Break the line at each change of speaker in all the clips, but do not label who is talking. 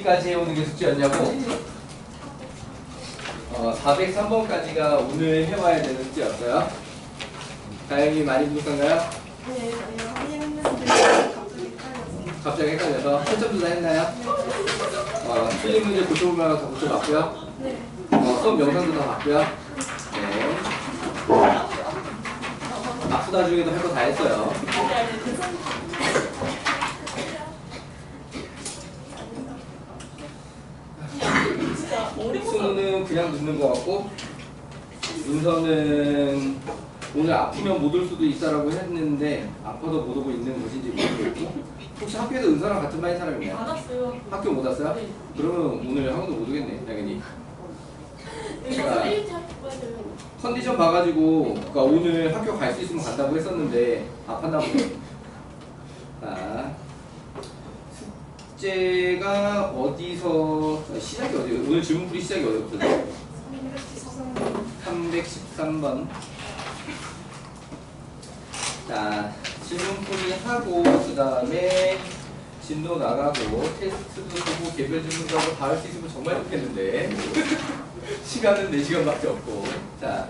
어디까지 해오는 게 숙제였냐고? 403번까지가 오늘 해와야 되는 숙제였어요. 다행히 많이 부족한가요?
네, 아니요. 했는데 갑자기 헷갈렸어요.
갑자기 헷갈려서 한 점도 다 했나요? 틀린 문제 고쳐보면 다 고쳐봤고요.
네.
수업 영상도 다 봤고요. 네. 악수 나중에도 할 거 다 했어요. 수능은 그냥 듣는 것 같고, 문서는 오늘 아프면 못 올 수도 있다라고 했는데 아파서 못 오고 있는 것인지 모르겠고, 혹시 학교에서 은서랑 같은 반인 사람 있나요?
안 왔어요.
학교 못 왔어요?
네.
그러면 오늘 학원도 못 오겠네, 당연히.
그러니까 일찍 학교 가야 돼요.
컨디션 봐가지고 그러니까 오늘 학교 갈 수 있으면 간다고 했었는데 아팠나 보네. 숙제가 어디서 시작이 어디예요? 오늘 질문풀이 시작이 어디부터죠? 313번. 자, 질문풀이 하고 그 다음에 진도 나가고 테스트도 보고 개별 질문도 하고 다 할 수 있으면 정말 좋겠는데 시간은 4시간밖에 없고. 자,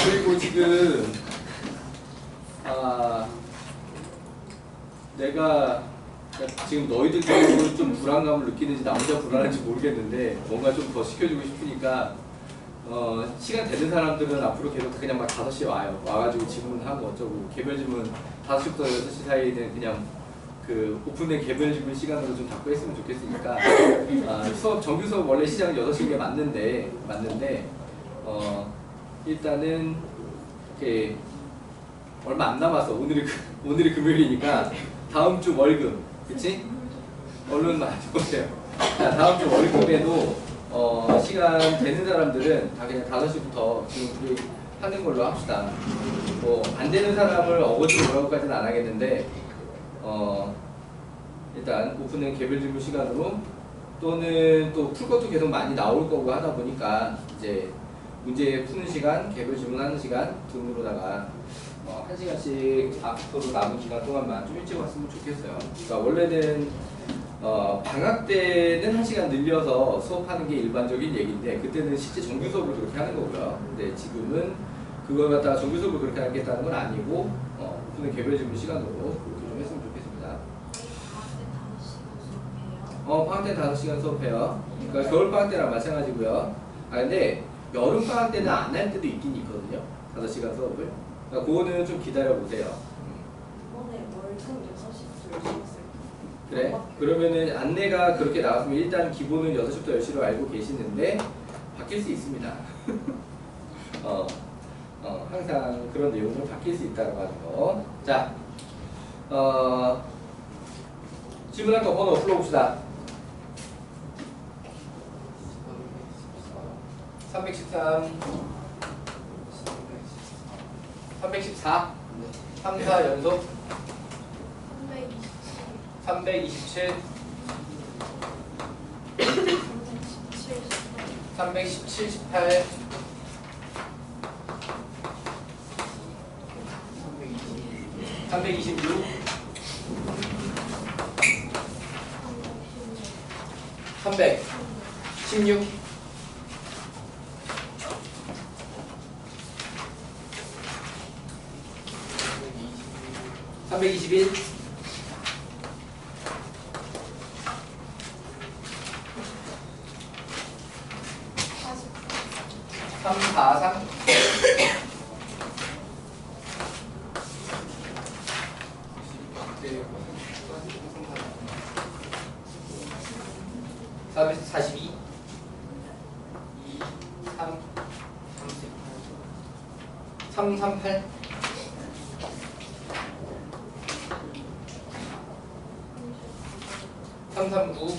그리고 지금 내가 지금 너희들도 좀 불안감을 느끼는지 나 혼자 불안한지 모르겠는데 뭔가 좀 더 시켜주고 싶으니까 시간 되는 사람들은 앞으로 계속 그냥 막 5시에 와가지고 질문하고 어쩌고, 개별 질문 5시부터 6시 사이에는 그냥 그 오픈된 개별 질문 시간으로 좀 잡고 했으면 좋겠으니까 정규 수업 원래 시작은 6시인 게 맞는데 일단은 이렇게 얼마 안 남아서 오늘이 금요일이니까 다음 주 월급, 그치? 얼른 맞춰보세요. 자, 다음 주 월급에도 시간 되는 사람들은 다 그냥 5시부터 지금 우리 하는 걸로 합시다. 뭐 안 되는 사람을 어거지로 뭐라고까지는 안 하겠는데 일단 오픈된 개별 질문 시간으로, 또는 또 풀 것도 계속 많이 나올 거고 하다 보니까 이제 문제 푸는 시간, 개별 질문하는 시간 등으로다가 1시간씩 앞으로 남은 기간 동안만 좀 일찍 왔으면 좋겠어요. 그러니까 원래는 방학 때는 1시간 늘려서 수업하는 게 일반적인 얘기인데 그때는 실제 정규 수업을 그렇게 하는 거고요. 근데 지금은 그걸 갖다가 정규 수업을 그렇게 하겠다는 건 아니고 오픈된 개별 질문 시간으로 그렇게 좀 했으면 좋겠습니다. 방학 때는 5시간 수업해요. 그러니까 겨울방학 때랑 마찬가지고요. 근데 여름방학 때는 안 할 때도 있긴 있거든요. 5시간 수업을. 그러니까 그거는 좀 기다려보세요.
이번에 월급 6시부터 10시였어요.
그래? 그러면은 안내가 그렇게 나왔으면 일단 기본은 6시부터 10시로 알고 계시는데 바뀔 수 있습니다. 항상 그런 내용을 바뀔 수 있다고 하는 거. 자, 질문할 거 번호 불러봅시다. 313, 314, 3, 4 연속, 327, 317, 18, 326, 316, 321, 343, 42, 338, 339,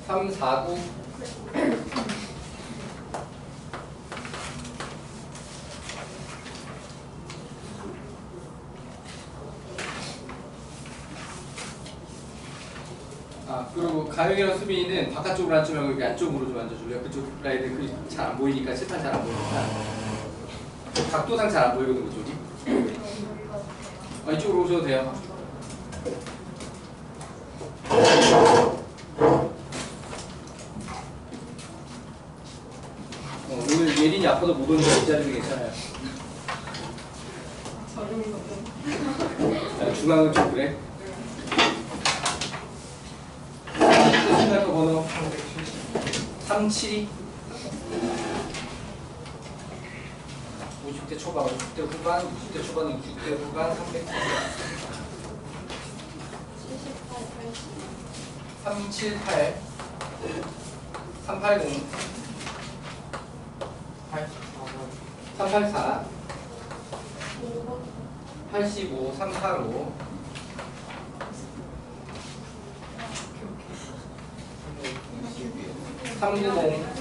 349, 그리고 가영이랑 수빈이는 바깥쪽으로 앉지 말고 여기 안쪽으로 좀 앉아줄래요? 그쪽 라인은 잘 안 보이니까, 칠판 잘 안 보이니까. 각도상 잘 안 보이거든, 그쪽이. 이쪽으로 오셔도 돼요. 오늘 예린이 아파도 못 오는데 이 자리도 괜찮아요.
저런 거죠.
중앙은 좀 그래. 신날 거 번호 372. 50대 초반, 50대 후반, 60대 초반, 60대 후반, 300. 378, 380, 384, 85, 345, 390,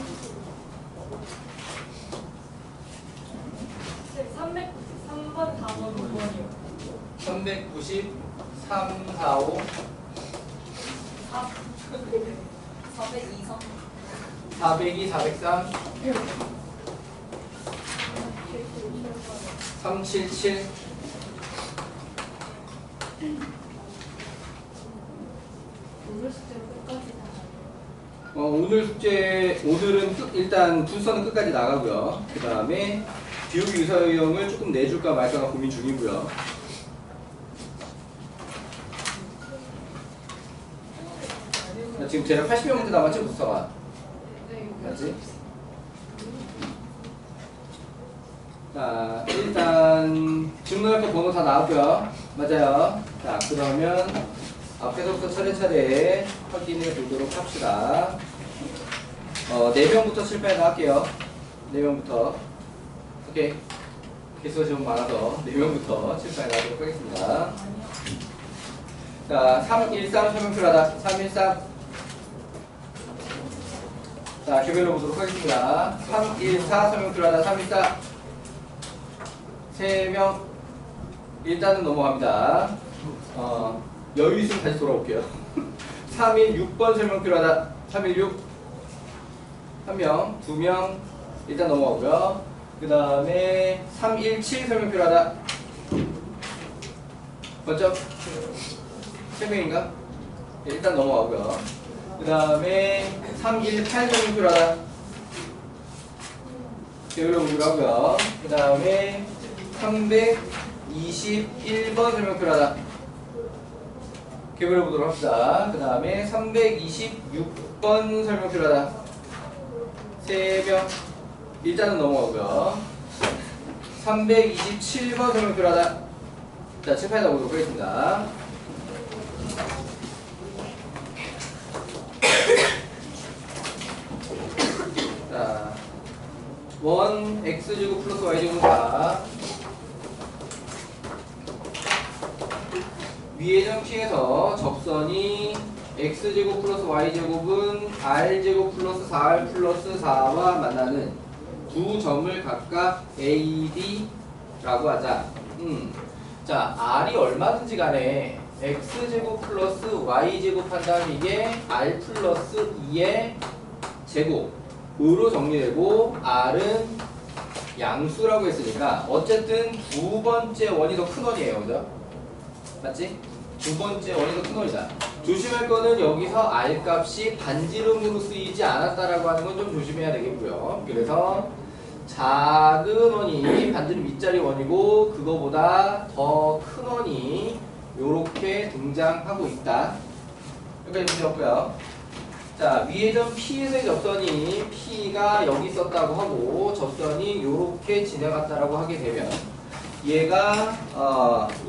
393번, 4번, 5번이요.
390, 345,
402선.
402, 403, 377,
오늘 숙제는 끝까지 다.
오늘 숙제, 오늘은 일단 순서는 끝까지 나가고요. 그 다음에 비오기 유사형을 조금 내줄까 말까가 고민 중이고요. 지금 제가 80명 문제 남았지, 부서가?
네,
맞지? 자, 일단 질문할 거 번호 다 나왔고요. 맞아요. 자, 그러면 앞에서부터 차례차례 확인해 보도록 합시다. 4명부터 실패해서 할게요. 4명부터. 오케이. 개수가 좀 많아서 4명부터 실패해 가도록 하겠습니다. 자, 313 설명 필요하다. 313. 자, 개별로 보도록 하겠습니다. 314 설명 필요하다. 314. 3명. 일단은 넘어갑니다. 여유 있으면 다시 돌아올게요. 316번 설명 필요하다. 316. 1명, 2명. 일단 넘어가고요. 그 다음에 317 설명 필요하다. 맞죠? 3명인가? 일단 넘어가고요. 그 다음에 318 설명 필요하다. 개별로 보기로 하고요. 그 다음에 321번 설명 필요하다. 개별로 보도록 합시다. 그 다음에 326번 설명 필요하다. 3명. 일단은 넘어가고요. 327번 설명 필요하다. 자, 칠판에다 보도록 하겠습니다. 자, 1 x제곱 플러스 y제곱 4. 위의 점 P에서 접선이 x제곱 플러스 y제곱은 r제곱 플러스 4r 플러스 4와 만나는 두 점을 각각 A, D라고 하자. 자, r이 얼마든지 간에 x제곱 플러스 y제곱 한다면 이게 r 플러스 2의 제곱으로 정리되고 r은 양수라고 했으니까 어쨌든 두 번째 원이 더 큰 원이에요. 그죠? 맞지? 두 번째 원이 더 큰 원이다. 조심할 거는 여기서 r 값이 반지름으로 쓰이지 않았다라고 하는 건 좀 조심해야 되겠고요. 그래서 작은 원이 반지름 윗자리 원이고 그거보다 더 큰 원이 요렇게 등장하고 있다. 여기까지 문제 없고요. 자, 위의 점 P에서의 접선이 P가 여기 있었다고 하고 접선이 요렇게 지나갔다라고 하게 되면 얘가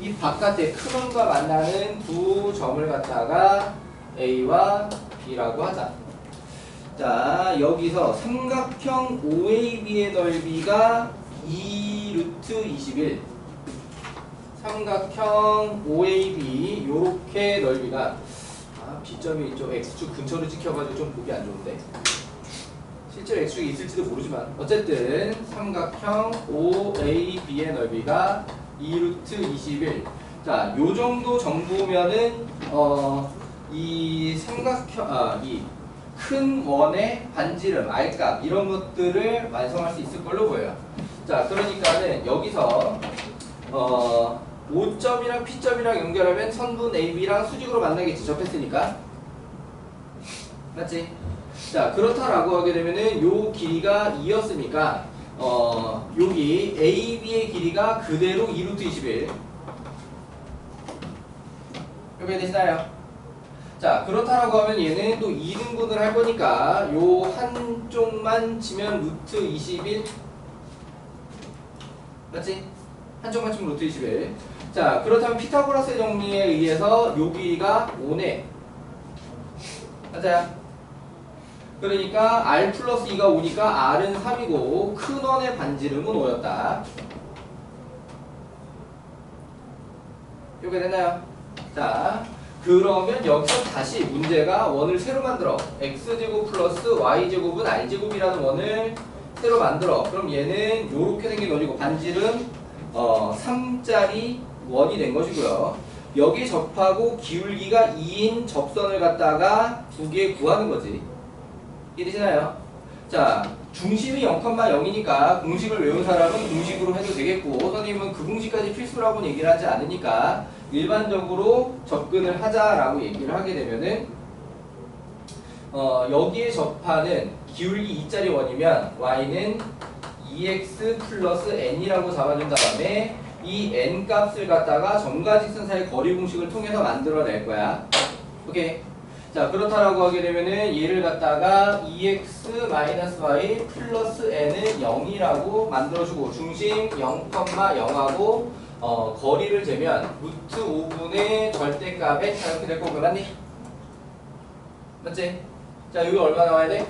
이 바깥에 큰 원과 만나는 두 점을 갖다가 A와 B라고 하자. 자, 여기서 삼각형 OAB의 넓이가 2루트 21. 삼각형 OAB 요렇게 넓이가 B점이 이쪽 X축 근처로 찍혀가지고 좀 보기 안 좋은데 실제로 X축이 있을지도 모르지만 어쨌든 삼각형 OAB의 넓이가 2루트 21. 자, 요 정도 정도면은 이 삼각형 이 큰 원의 반지름, R값 이런 것들을 완성할 수 있을 걸로 보여요. 자, 그러니까는 여기서 O점이랑 P점이랑 연결하면 선분 AB랑 수직으로 만나겠지. 접했으니까. 맞지? 자, 그렇다라고 하게 되면은 요 길이가 2였으니까 여기 AB의 길이가 그대로 2루트 21. 이렇게 되시나요? 자, 그렇다라고 하면 얘는 또 2등분을 할 거니까 요 한쪽만 치면 루트 21. 맞지? 한쪽만 치면 루트 21. 자, 그렇다면 피타고라스의 정리에 의해서 요 길이가 5네. 맞아요? 그러니까 R 플러스 2가 5니까 R은 3이고 큰 원의 반지름은 5였다. 이렇게 됐나요? 자, 그러면 여기서 다시 문제가 원을 새로 만들어. X제곱 플러스 Y제곱은 R제곱이라는 원을 새로 만들어. 그럼 얘는 요렇게 생긴 원이고 반지름 3짜리 원이 된 것이고요. 여기 접하고 기울기가 2인 접선을 갖다가 두 개 구하는 거지. 이해되시나요? 자, 중심이 0,0이니까 공식을 외운 사람은 공식으로 해도 되겠고 선생님은 그 공식까지 필수라고는 얘기를 하지 않으니까 일반적으로 접근을 하자라고 얘기를 하게 되면은 여기에 접하는 기울기 2짜리 원이면 y는 2x 플러스 n이라고 잡아준 다음에 이 n 값을 갖다가 점과 직선 사이 거리 공식을 통해서 만들어낼 거야. 오케이. 자, 그렇다라고 하게 되면은 얘를 갖다가 2x-y 플러스 n은 0이라고 만들어주고 중심 0,0하고 거리를 재면 루트 5분의 절대값에 이렇게 될 거고 맞니? 맞지? 자, 여기 얼마 나와야 돼?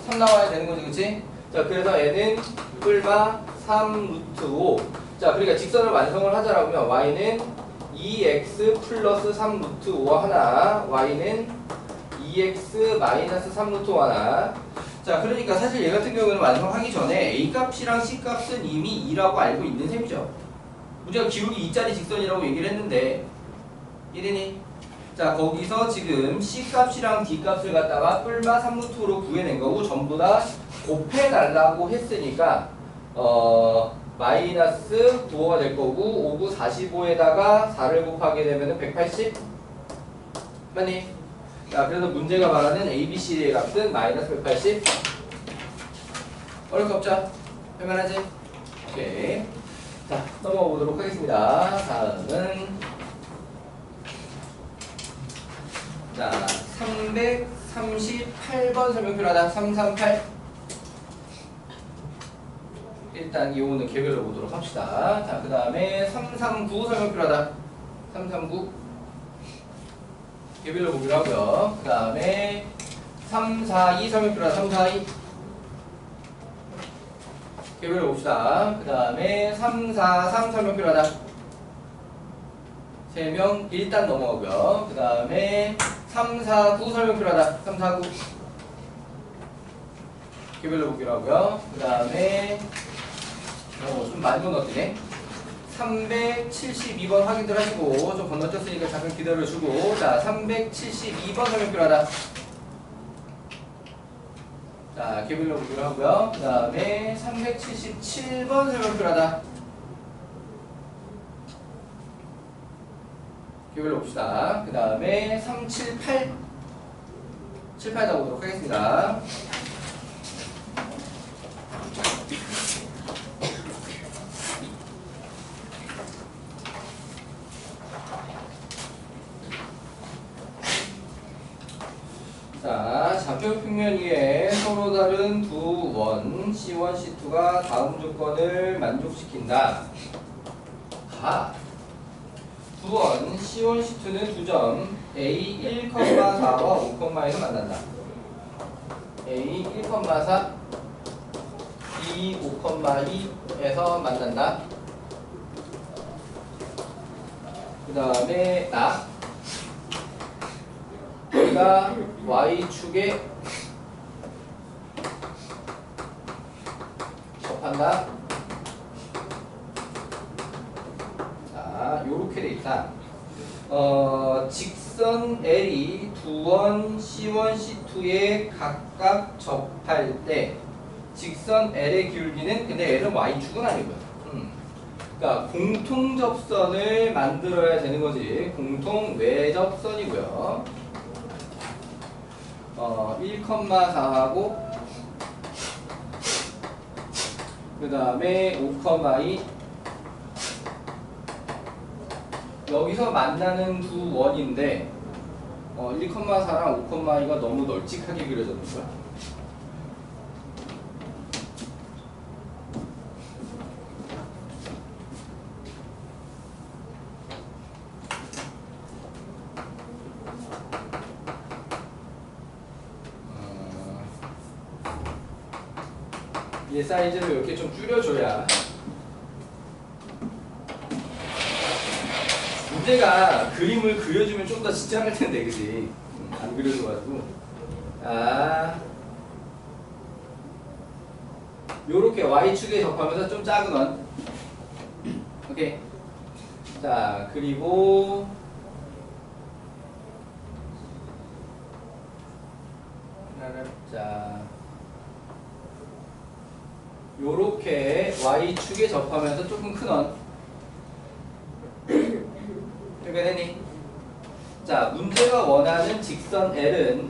3 나와야 되는 거지, 그치? 자, 그래서 n은 뿔마 3 루트 5. 자, 그러니까 직선을 완성을 하자라고 하면 y는 2x 플러스 3 루트 5 하나, y는 2x 마이너스 3 루트 5 하나. 자, 그러니까 사실 얘 같은 경우는 완성하기 전에 a 값이랑 c 값은 이미 2라고 알고 있는 셈이죠. 우리가 기울기 2짜리 직선이라고 얘기를 했는데 이래니? 자, 거기서 지금 c 값이랑 d 값을 갖다가 뿔마 3 루트 5로 구해낸 거고 전부 다 곱해달라고 했으니까 마이너스 9호가 될 거고 5, 9, 45에다가 4를 곱하게 되면 180? 맞니? 자, 그래서 문제가 말하는 ABC의 값은 마이너스 180. 어려울 거 없죠? 할만하지? 오케이. 자, 넘어가 보도록 하겠습니다. 다음은 자, 338번 설명 필요하다. 338. 일단 이거는 개별로 보도록 합시다. 자, 그 다음에 339 설명 필요하다. 339 개별로 보기로 하고요. 그 다음에 342 설명 필요하다. 342 개별로 봅시다. 그 다음에 343 설명 필요하다. 3명 일단 넘어가고요. 그 다음에 349 설명 필요하다. 349 개별로 보기로 하고요. 그 다음에 좀 많이 건너뛰네. 372번 확인들 하시고 좀 건너뛰었으니까 잠깐 기다려주고 자, 372번 설명 필요하다. 자, 개별로 보기로 하고요. 그 다음에 377번 설명 필요하다. 개별로 봅시다. 그 다음에 378 78 나오도록 하겠습니다. 자, 좌표 평면 위에 서로 다른 두 원 C1, C2가 다음 조건을 만족시킨다. 두 원 C1, C2는 두 점 A 1,4와 5,2에서 만난다. A 1,4, B 5,2에서 만난다. 그 다음에 여기가 Y축에 접한다. 자, 요렇게 돼 있다. 직선 L이 두 원 C1, C2에 각각 접할 때 직선 L의 기울기는 근데 L은 Y축은 아니고요. 그러니까 공통 접선을 만들어야 되는 거지. 공통 외접선이고요. 1,4하고 그 다음에 5,2 여기서 만나는 두 원인데 1,4랑 5,2가 너무 널찍하게 그려졌는 거야. 얘 사이즈를 이렇게 좀 줄여줘야 문제가 그림을 그려주면 좀 더 진짜 할 텐데, 그지? 안 그려줘가지고. 요렇게 Y축에 접하면서 좀 작은 원. 오케이. 자, 그리고 자, 요렇게 Y축에 접하면서 조금 큰 원. 이렇게 되니? 자, 문제가 원하는 직선 L은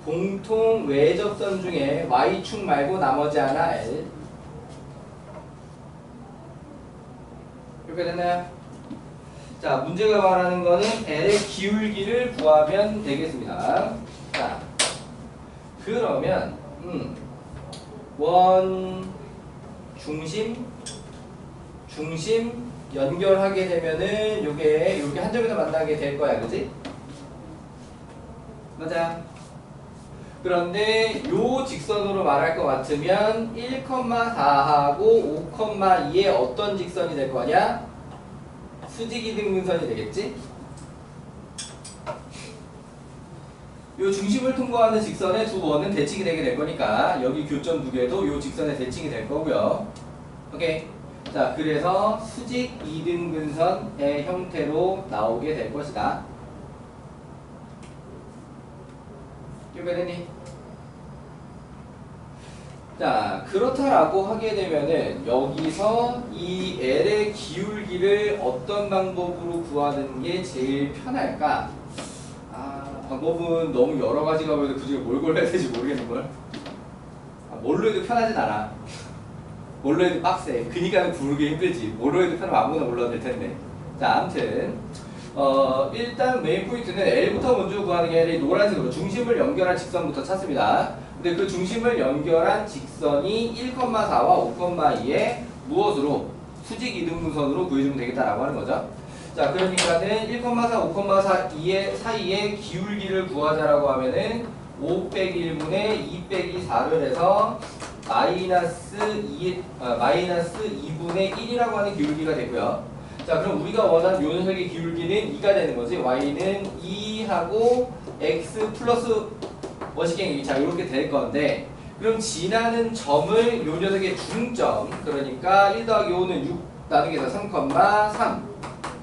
공통 외접선 중에 Y축 말고 나머지 하나 L. 이렇게 됐나요? 자, 문제가 말하는 거는 L의 기울기를 구하면 되겠습니다. 자, 그러면 원 중심 연결하게 되면은 요게 이렇게 한 점에서 만나게 될 거야, 그지? 맞아. 그런데 요 직선으로 말할 것 같으면 1,4하고 5,2의 어떤 직선이 될 거냐? 수직이등분선이 되겠지? 요 중심을 통과하는 직선의 두 원은 대칭이 되게 될 거니까 여기 교점 두 개도 요 직선에 대칭이 될 거고요. 오케이. 자, 그래서 수직 이등분선의 형태로 나오게 될 것이다. 이해가 되니? 자, 그렇다라고 하게 되면은 여기서 이 L의 기울기를 어떤 방법으로 구하는 게 제일 편할까? 방법은 너무 여러 가지가 보여도 굳이 뭘 골라야 될지 모르겠는걸? 뭘로 해도 편하진 않아. 뭘로 해도 빡세. 그니까 부르기 힘들지. 뭘로 해도 편하면 아무거나 골라도 될 텐데. 자, 아무튼 일단 메인 포인트는 L부터 먼저 구하는 게 아니라 노란색으로 중심을 연결한 직선부터 찾습니다. 근데 그 중심을 연결한 직선이 1,4와 5,2의 무엇으로? 수직 이등분선으로 구해주면 되겠다라고 하는 거죠. 자, 그러니까는 1,4, 5,2의 사이의 기울기를 구하자라고 하면은 5 빼기 1분의 2 빼기 4를 해서 마이너스 2분의 1이라고 하는 기울기가 되고요. 자, 그럼 우리가 원하는 요 녀석의 기울기는 2가 되는 거지. Y는 2하고 X 플러스 원식행이 자, 이렇게 될 건데, 그럼 지나는 점을 요 녀석의 중점, 그러니까 1 더하기 5는 6 나누기 해서 3,3.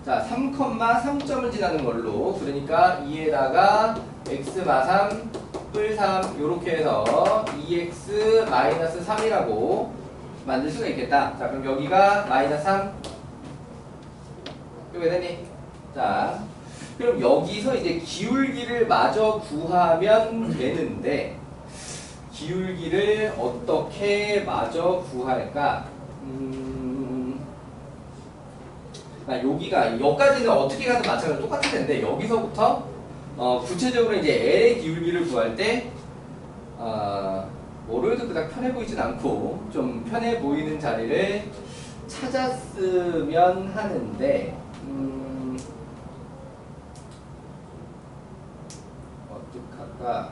자, 3,3점을 지나는 걸로, 그러니까 2에다가 x 마3 뿔 3 요렇게 해서 2x 마이너스 3이라고 만들 수가 있겠다. 자, 그럼 여기가 마이너스 3 이렇게 되니? 자, 그럼 여기서 이제 기울기를 마저 구하면 되는데 기울기를 어떻게 마저 구할까? 여기까지는 어떻게 가도 마찬가지로 똑같을 텐데 여기서부터 구체적으로 이제 L의 기울기를 구할 때 뭐로 해도 그닥 편해 보이진 않고 좀 편해 보이는 자리를 찾았으면 하는데 어떡할까?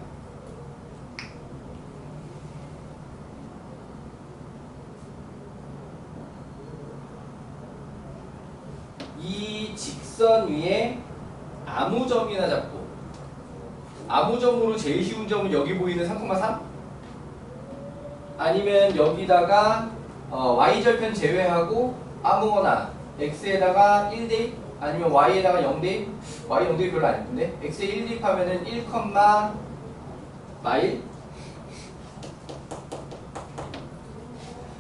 이 직선 위에 아무 점이나 잡고 아무 점으로 제일 쉬운 점은 여기 보이는 3,3? 아니면 여기다가 y절편 제외하고 아무거나 x에다가 1대1 아니면 y에다가 0대1 y 0대1 별로 안 예쁜데 x에 1 대입하면은 1, 마일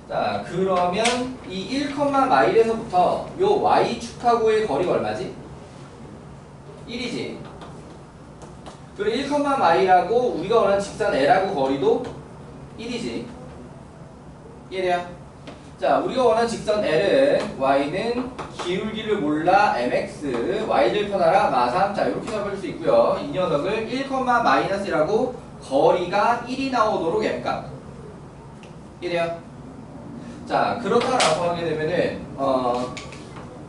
자, 그러면 이 1, 마일에서부터 요 y축하고의 거리가 얼마지? 1이지. 그리고 1, 마일하고 우리가 원하는 직선 l하고 거리도 1이지. 이해돼요? 자, 우리가 원하는 직선 l은 y는 기울기를 몰라 mx, y를 편하라 마3. 자, 이렇게 잡을 수 있고요. 이 녀석을 1, -1이라고 거리가 1이 나오도록 m값. 이해돼요? 자, 그렇다라고 하게 되면은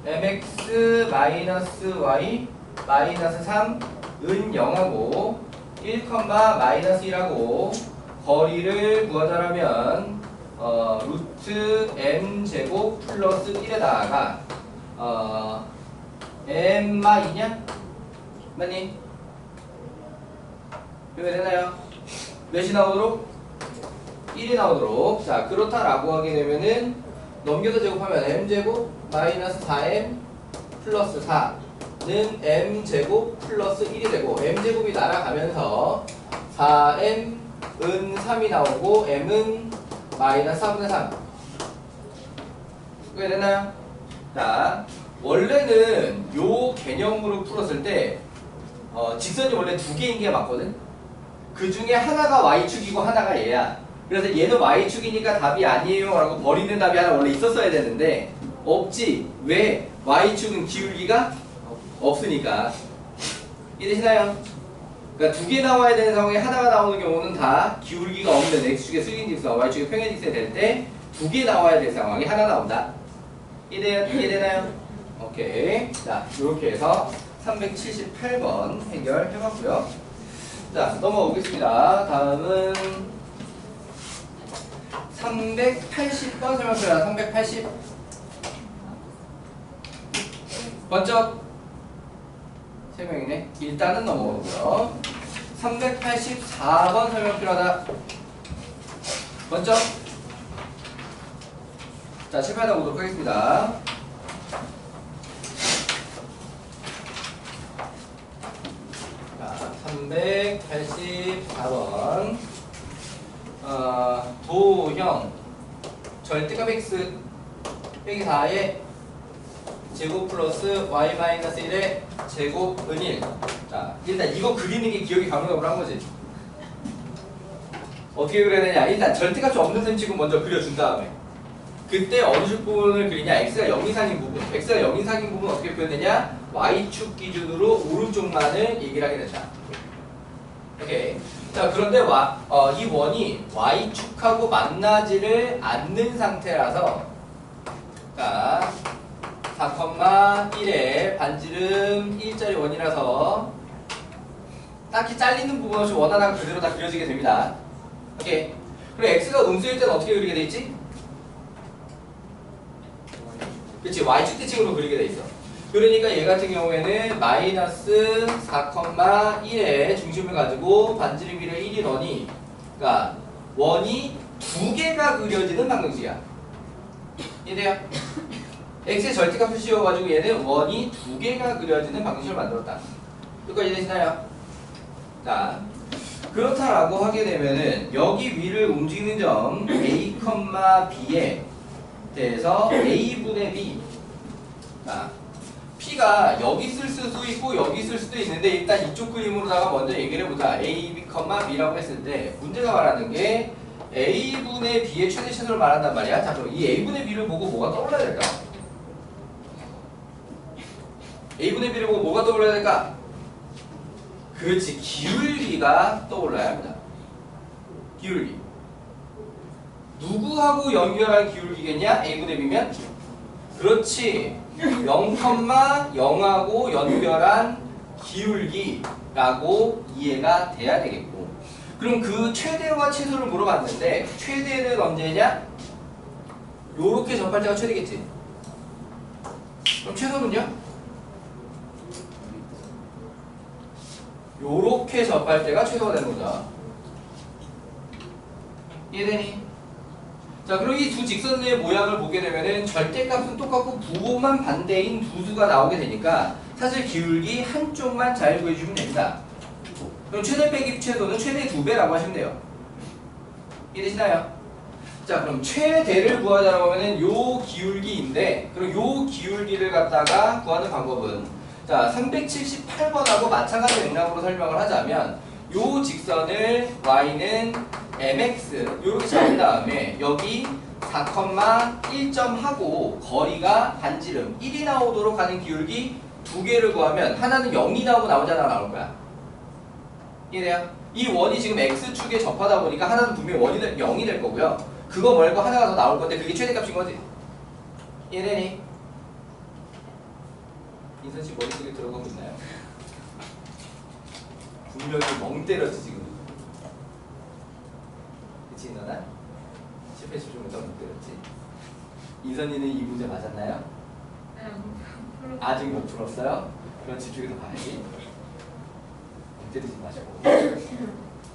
mx y -3은 0하고 1, -1하고 거리를 구하자라면 루트 m 제곱 플러스 1에다가 m마이냐? 맞니? 이거 되나요? 몇이 나오도록? 1이 나오도록. 자, 그렇다라고 하게 되면은 넘겨서 제곱하면 m제곱 마이너스 4m 플러스 4는 m제곱 플러스 1이 되고 m제곱이 날아가면서 4m은 3이 나오고 m은 마이너스 4분의 3. 그게 됐나요? 자, 원래는 요 개념으로 풀었을 때 직선이 원래 두 개인 게 맞거든? 그 중에 하나가 y축이고 하나가 얘야. 그래서 얘는 y축이니까 답이 아니에요 라고 버리는 답이 하나 원래 있었어야 되는데 없지. 왜? y축은 기울기가 없으니까. 이해되시나요? 그러니까 두 개 나와야 되는 상황에 하나가 나오는 경우는 다 기울기가 없는 x축의 수직직선, y축의 평행직선이 될 때 두 개 나와야 될 상황이 하나 나온다. 이해되나요? 오케이. 자, 이렇게 해서 378번 해결해봤고요. 자, 넘어가 보겠습니다. 다음은 380번 설명서야. 380 번쩍 3명이네. 일단은 넘어가고요. 384번 설명 필요하다. 번쩍. 자, 칠판에 보도록 하겠습니다. 자, 384번 도형 절대값 x 빼기 4의 제곱 플러스 y-1의 제곱은 1. 자, 일단 이거 그리는 게 기억이 가물가물한 거지. 어떻게 그려야 되냐? 일단 절대값이 없는 셈 치고 먼저 그려준 다음에 그때 어느 쪽 부분을 그리냐? x가 0 이상인 부분. x가 0 이상인 부분 어떻게 표현되냐? y축 기준으로 오른쪽만을 얘기를 하게 된다. 오케이. 자, 그런데 이 원이 y축하고 만나지를 않는 상태라서, 그러니까 4,1의 반지름 1짜리 원이라서 딱히 잘리는 부분 없이 원 하나가 그대로 다 그려지게 됩니다. 오케이. 그리고 x가 음수일 때는 어떻게 그리게 돼 있지? 그치, y축 대칭으로 그리게 돼 있어. 그러니까 얘 같은 경우에는 마이너스 4,1의 중심을 가지고 반지름 길이가 1인 원이, 그러니까 원이 두 개가 그려지는 방정식이야. 이해돼요? x의 절대값을 씌워가지고 얘는 원이 두 개가 그려지는 방정식을 만들었다. 여기까지 이해되시나요? 자, 그렇다라고 하게 되면은 여기 위를 움직이는 점 a, b에 대해서 a분의 b. 자, p가 여기 쓸 수도 있고 여기 쓸 수도 있는데 일단 이쪽 그림으로다가 먼저 얘기를 해보자. a, b라고 했을 때 문제가 말하는 게 a분의 b의 최대 최소를 말한단 말이야. 자, 그럼 이 a분의 b를 보고 뭐가 떠올라야 될까? a분의 b를 보고 뭐가 떠올라야 될까? 그렇지, 기울기가 떠올라야 합니다. 기울기. 누구하고 연결한 기울기겠냐? a분의 b면? 그렇지, 0,0하고 연결한 기울기라고 이해가 돼야 되겠고, 그럼 그 최대와 최소를 물어봤는데 최대는 언제냐? 요렇게 접할 때가 최대겠지. 그럼 최소는요? 요렇게 접할 때가 최소가 되는 거죠. 이해되니? 자, 그럼 이 두 직선의 모양을 보게 되면은 절대값은 똑같고 부호만 반대인 두 수가 나오게 되니까 사실 기울기 한쪽만 잘 구해주면 됩니다. 그럼 최대 빼기 최소는 최대 2배라고 하시면 돼요. 이해되시나요? 자, 그럼 최대를 구하자라고 하면은 요 기울기인데, 그럼 요 기울기를 갖다가 구하는 방법은, 자, 378번하고 마찬가지 맥락으로 설명을 하자면, 요 직선을 y는 mx 요렇게 잡은 다음에 여기 4,1점 하고 거리가 반지름 1이 나오도록 하는 기울기 두 개를 구하면 하나는 0이 나오잖아, 나올 거야. 이해돼요? 이 원이 지금 x축에 접하다 보니까 하나는 분명히 0이 될 거고요. 그거 말고 하나가 더 나올 건데 그게 최대값인 거지. 이해되니? 인선 씨 머릿속에 들어가고 있나요? 분명히 멍 때렸지 지금. 그치 너나? 10회 더 멍 때렸지. 인선이는 이 문제 맞았나요? 아직 못 풀었어요? 그럼 집중해서 봐야지. 멍 때리지 마시고.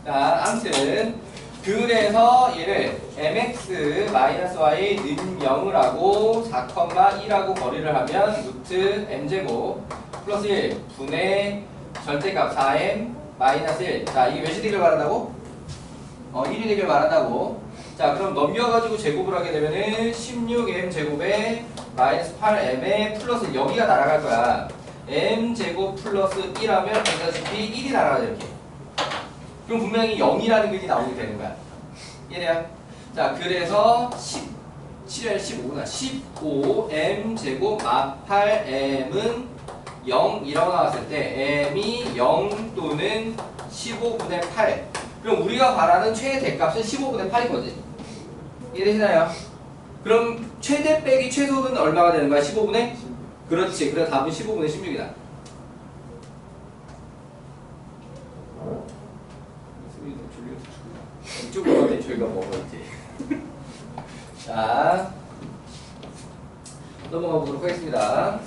자, 아무튼 그래서 얘를 mx-y 는 0을 하고 4,1하고 거리를 하면 루트 m제곱 플러스 1 분의 절대값 4m 마이너스 1. 자, 이게 몇이 되길 바란다고? 1이 되길 바란다고. 자, 그럼 넘겨가지고 제곱을 하게 되면은 16m 제곱에 마이너스 8m에 플러스 여기가 날아갈 거야. m 제곱 플러스 1하면 보다시피 1이 날아가죠, 이렇게. 그럼 분명히 0이라는 글이 나오게 되는 거야. 이해돼요? 자, 그래서 17에 15구나. 15 m 제곱 마 8m은 0이라고 나왔을 때 m이 0 또는 15분의 8. 그럼 우리가 바라는 최대값은 15분의 8인 거지. 이해되시나요? 그럼 최대 빼기 최소는 얼마가 되는 거야? 15분의? 그렇지. 그래서 답은 15분의 16이다. 이쪽으로 가면 저희가 먹어야지. 자, 넘어가 보도록 하겠습니다.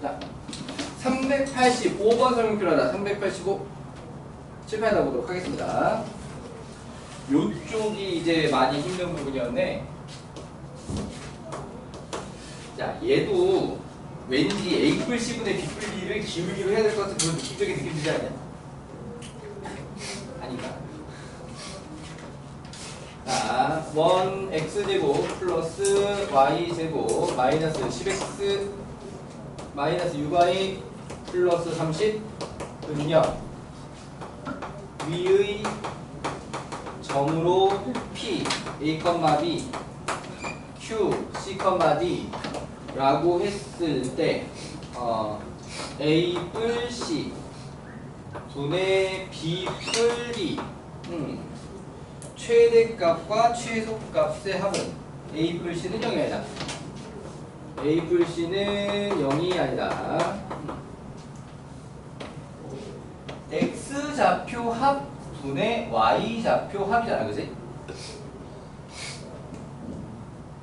자, 385번 설명 필요하다. 385 칠판에다 보도록 하겠습니다. 요쪽이 이제 많이 힘든 부분이었네. 자, 얘도 왠지 A뿔 C분의 B뿔 B를 기울기로 해야 될 것 같은 그런 느낌적인 느낌 들지 않냐? 아닌가? 자, 1x제곱 플러스 y제곱 마이너스 10x 마이너스 6y 플러스 30은요 위의 점으로 P, A, B, Q, C, D 라고 했을 때 A 뿔 C 분의 B 뿔 B 최대값과 최소값의 합은 A 뿔 C는 0이 아니다. A 뿔 C는 0이 아니다. X좌표 합 분의 Y좌표 합이잖아, 그지?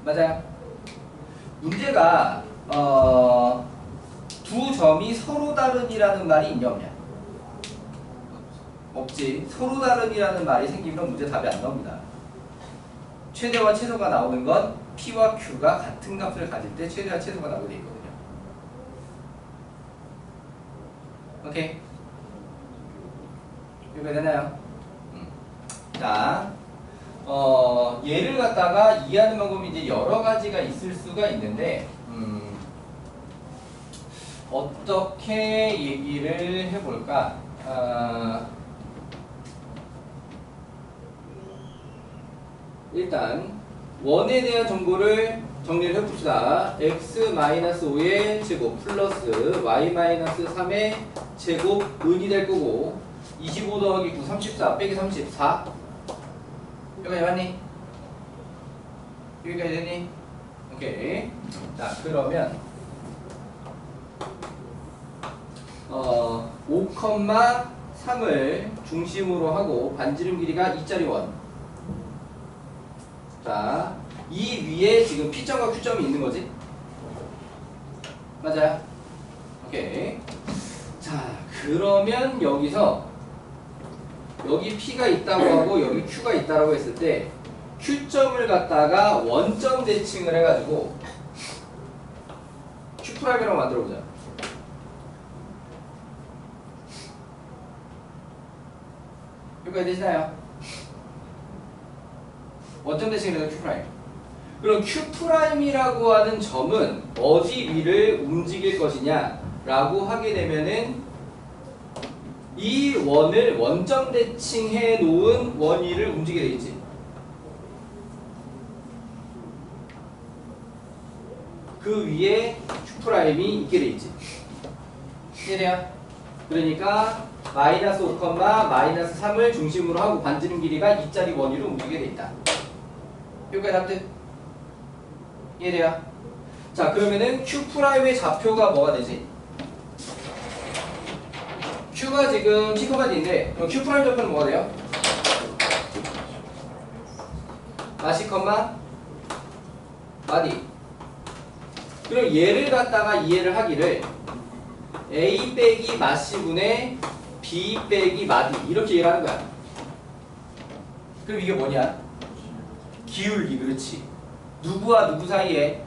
맞아요. 문제가 두 점이 서로 다른이라는 말이 있냐 없냐? 없지. 서로 다른이라는 말이 생기면 문제 답이 안 나옵니다. 최대와 최소가 나오는 건 P와 Q가 같은 값을 가질 때 최대와 최소가 나오게 돼 있거든요. 오케이. 이해되나요? 자, 얘를 갖다가 이해하는 방법이 이제 여러 가지가 있을 수가 있는데, 어떻게 얘기를 해볼까? 일단 원에 대한 정보를 정리를 해봅시다. x-5의 제곱 플러스 y-3의 제곱 은이 될 거고 25 더하기 9 34 빼기 34 여기까지 맞니? 여기까지 됐니? 오케이. 자, 그러면 5,3을 중심으로 하고 반지름 길이가 2짜리 원. 자, 이 위에 지금 P점과 Q점이 있는 거지? 맞아요? 오케이. 자, 그러면 여기서 여기 P가 있다고 하고 여기 Q가 있다고 했을 때 Q점을 갖다가 원점 대칭을 해가지고 Q'이라고 만들어보자. 여기까지 되시나요? 원점 대칭을 해서 Q'. 그럼 Q'이라고 하는 점은 어디 위를 움직일 것이냐 라고 하게 되면은 이 원을 원점 대칭해 놓은 원 위를 움직이게 되겠지. 그 위에 Q'이 있게 되겠지. 이해돼요? 그러니까 마이너스 5, 마이너스 3을 중심으로 하고 반지름 길이가 2짜리 원 위로 움직이게 돼 있다. 여기까지 답들? 이해돼요? 자, 그러면은 Q'의 좌표가 뭐가 되지? Q가 지금 C가 D인데 그럼 Q' 좌표는 뭐가 돼요? 마시 컴마 마디. 그럼 얘를 갖다가 이해를 하기를 A 빼기 마시분의 B 빼기 마디 이렇게 이해를 하는 거야. 그럼 이게 뭐냐? 기울기. 그렇지. 누구와 누구 사이에?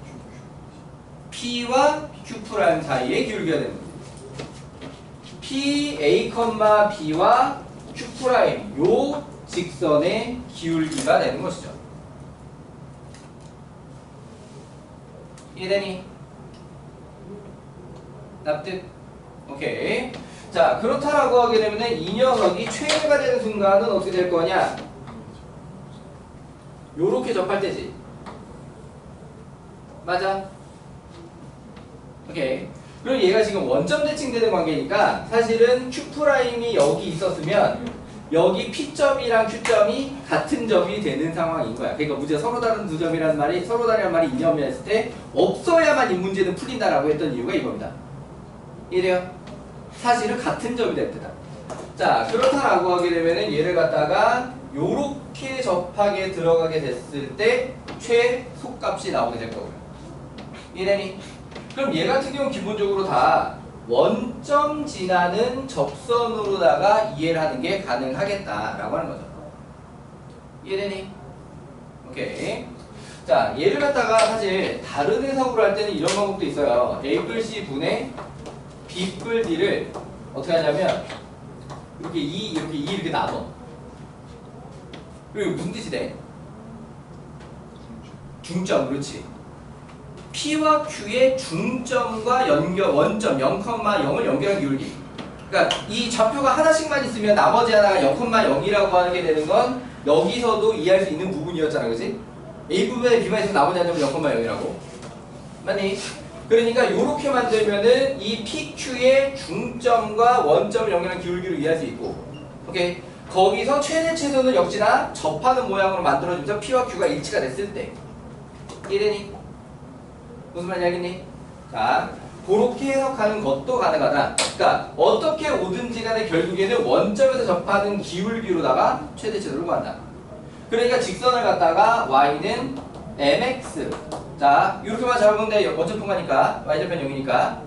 P와 Q' 사이에 기울기가 되는 거지. P, A, B와 Q' 요 직선의 기울기가 되는 것이죠. 이해되니? 납득? 오케이. 자, 그렇다라고 하게 되면 이 녀석이 최대가 되는 순간은 어떻게 될 거냐? 요렇게 접할 때지. 맞아? 오케이. 그럼 얘가 지금 원점 대칭되는 관계니까 사실은 Q'이 여기 있었으면 여기 P점이랑 Q점이 같은 점이 되는 상황인 거야. 그러니까 문제가 서로 다른 두 점이라는 말이 서로 다른 말이 있냐 없냐 했을 때 없어야만 이 문제는 풀린다라고 했던 이유가 이겁니다. 이래요? 사실은 같은 점이 될 때다. 자, 그렇다라고 하게 되면은 얘를 갖다가 요렇게 접하게 들어가게 됐을 때 최소값이 나오게 될 거고요. 이래니? 그럼 얘 같은 경우는 기본적으로 다 원점 지나는 접선으로다가 이해를 하는 게 가능하겠다라고 하는 거죠. 이해되니? 오케이. 자, 얘를 갖다가 사실 다른 해석으로 할 때는 이런 방법도 있어요. A뿔C 분의 B뿔 D를 어떻게 하냐면 이렇게 이렇게 나눠. 그리고 무슨 뜻이 돼? 중점, 그렇지. P와 Q의 중점과 원점 0,0을 연결한 기울기. 그러니까 이 좌표가 하나씩만 있으면 나머지 하나가 0,0이라고 하게 되는 건 여기서도 이해할 수 있는 부분이었잖아, 그렇지? A 부분에 B만 있으면 나머지 하나는 0,0이라고. 맞니? 그러니까 이렇게 만들면은 이 PQ의 중점과 원점을 연결한 기울기를 이해할 수 있고, 오케이. 거기서 최대 최소는 역시나 접하는 모양으로 만들어주면서 P와 Q가 일치가 됐을 때, 이해되니? 무슨 말인지 알겠니? 자, 그렇게 해석하는 것도 가능하다. 그러니까 어떻게 오든지 간에 결국에는 원점에서 접하는 기울기로다가 최대 최소를 구한다. 그러니까 직선을 갖다가 y는 mx. 자, 이렇게만 잡으면 돼. 원점 통과니까 y절편 0이니까.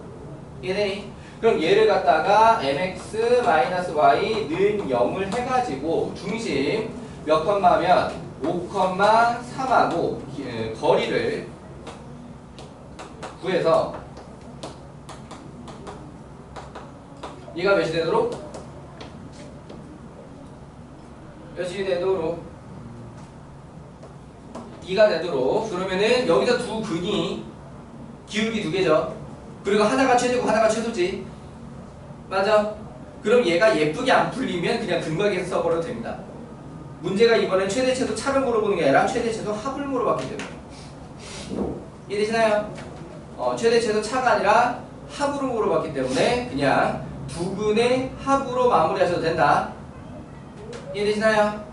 이해되니? 그럼 얘를 갖다가 mx-y는 0을 해가지고 중심 몇 컴마면 5,3하고 거리를 구해서 얘가 몇이 되도록? 몇이 되도록? 2가 되도록. 그러면은 여기서 두 근이 기울기 두 개죠. 그리고 하나가 최대고 하나가 최소지. 맞아? 그럼 얘가 예쁘게 안 풀리면 그냥 근각에서 써버려도 됩니다. 문제가 이번엔 최대 최소 차를 물어보는 게 아니라 최대 최소 합을 물어봤기 때문에. 이해되시나요? 최대 최소 차가 아니라 합으로 물어봤기 때문에 그냥 두 근의 합으로 마무리하셔도 된다. 이해되시나요?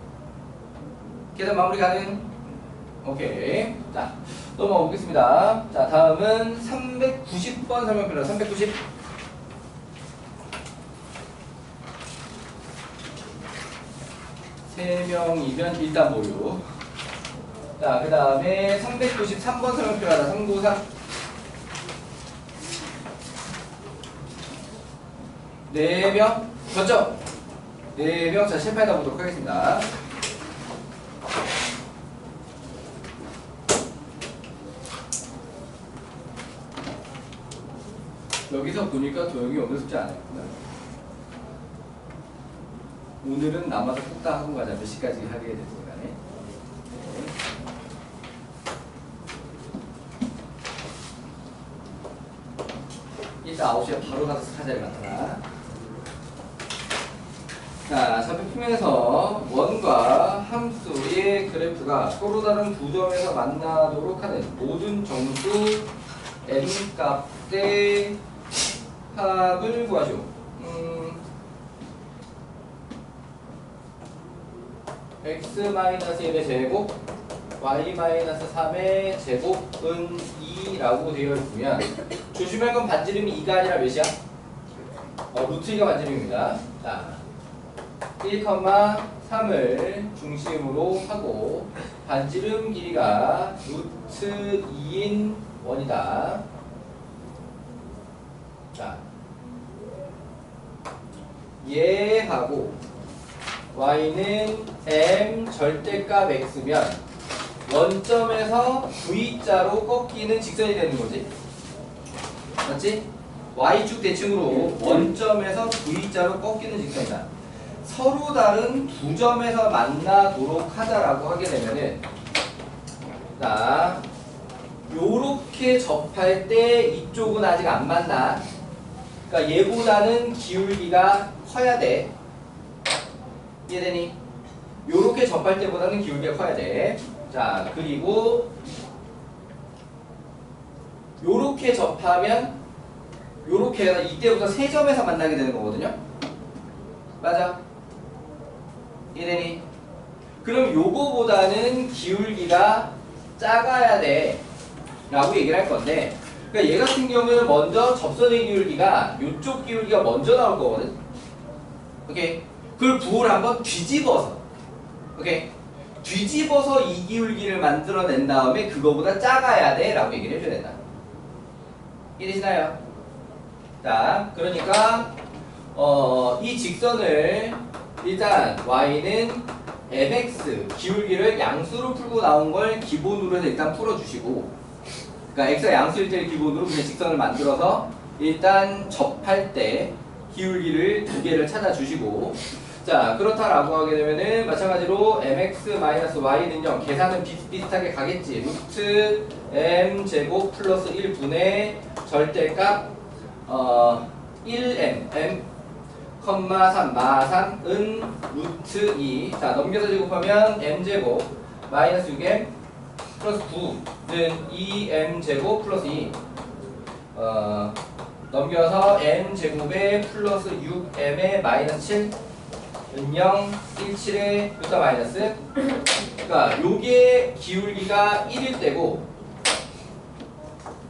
계산 마무리 가능? 오케이. 자, 넘어가 보겠습니다. 자, 다음은 390번 설명표입니다. 390. 세 명이면 일단 모유. 자, 그 다음에 393번 설명표입니다. 393. 4명 졌죠? 4명. 자, 실패하다 보도록 하겠습니다. 여기서 보니까 도영이 오늘 숙제 안 했구나. 오늘은 남아서 꼭 다 하고 가자. 몇 시까지 하게 됐든 간에. 이따 9시에 바로 가서 스카자리 나타나. 자, 좌표 풀면서 원과 함수의 그래프가 서로 다른 두 점에서 만나도록 하는 모든 정수 n 값의 합을 구하죠. x-1의 제곱 y-3의 제곱은 2라고 되어 있으면 조심할 건 반지름이 2가 아니라 몇이야? 루트 2가 반지름입니다. 자, 1,3을 중심으로 하고 반지름 길이가 루트 2인 원이다. 자, 얘하고 y는 m 절대값 x면 원점에서 v자로 꺾이는 직선이 되는 거지. 맞지? y축 대칭으로 원점에서 v자로 꺾이는 직선이다. 서로 다른 두 점에서 만나도록 하자라고 하게 되면은, 자, 요렇게 접할 때 이쪽은 아직 안 만나. 그러니까 얘보다는 기울기가 커야 돼. 이해되니? 요렇게 접할 때보다는 기울기가 커야 돼. 자, 그리고 요렇게 접하면 요렇게 이때부터 세 점에서 만나게 되는 거거든요. 맞아? 이해되니? 그럼 요거보다는 기울기가 작아야 돼 라고 얘기를 할 건데, 그러니까 얘 같은 경우는 먼저 접선의 기울기가 요쪽 기울기가 먼저 나올 거거든. 오케이? 그걸 부호를 한번 뒤집어서, 오케이? 뒤집어서 이 기울기를 만들어낸 다음에 그거보다 작아야 돼 라고 얘기를 해줘야 된다. 이해되시나요? 자, 그러니까 이 직선을 일단 y는 mx 기울기를 양수로 풀고 나온 걸 기본으로 해서 일단 풀어주시고, 그러니까 x가 양수일 때를 기본으로 그냥 직선을 만들어서 일단 접할 때 기울기를 두 개를 찾아주시고, 자, 그렇다라고 하게 되면은 마찬가지로 mx-y는 0 계산은 비슷비슷하게 가겠지. 루트 m 제곱 플러스 1분의 절대값 1m m, 3 마산은 루트 2. 자, 넘겨서 제곱하면 m제곱 마이너스 6m 플러스 9는 2m제곱 플러스 2. 넘겨서 m제곱에 플러스 6m에 마이너스 7 0, 17에 루트 마이너스. 그러니까 요게 기울기가 1일 때고,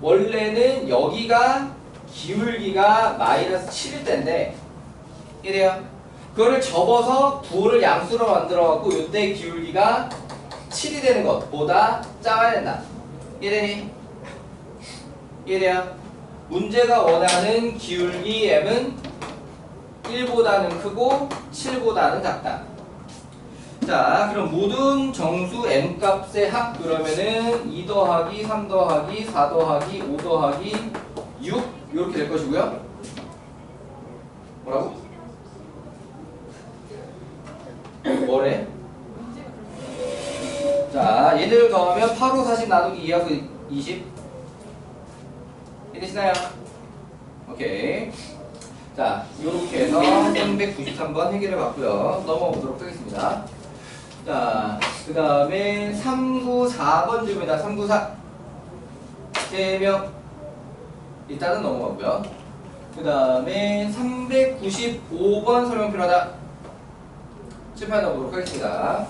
원래는 여기가 기울기가 마이너스 7일 때인데, 이래요. 그거를 접어서 부호를 양수로 만들어 갖고 요때 기울기가 7이 되는 것보다 작아야 된다. 이해되니? 이해돼요? 문제가 원하는 기울기 m은 1보다는 크고 7보다는 작다. 자, 그럼 모든 정수 m 값의 합 그러면은 2 더하기 3 더하기 4 더하기 5 더하기 6 이렇게 될 것이고요. 뭐라고? 뭐래? 자, 얘들 더하면 8, 5, 40 나누기 2하고 20 이해되시나요? 오케이. 자, 요렇게 해서 393번 해결해 봤고요. 넘어가 보도록 하겠습니다. 자, 그 다음에 394번쯤입니다. 394 3명 일단은 넘어가고요. 그 다음에 395번 설명 필요하다. 칠판에 넣어보도록 하겠습니다.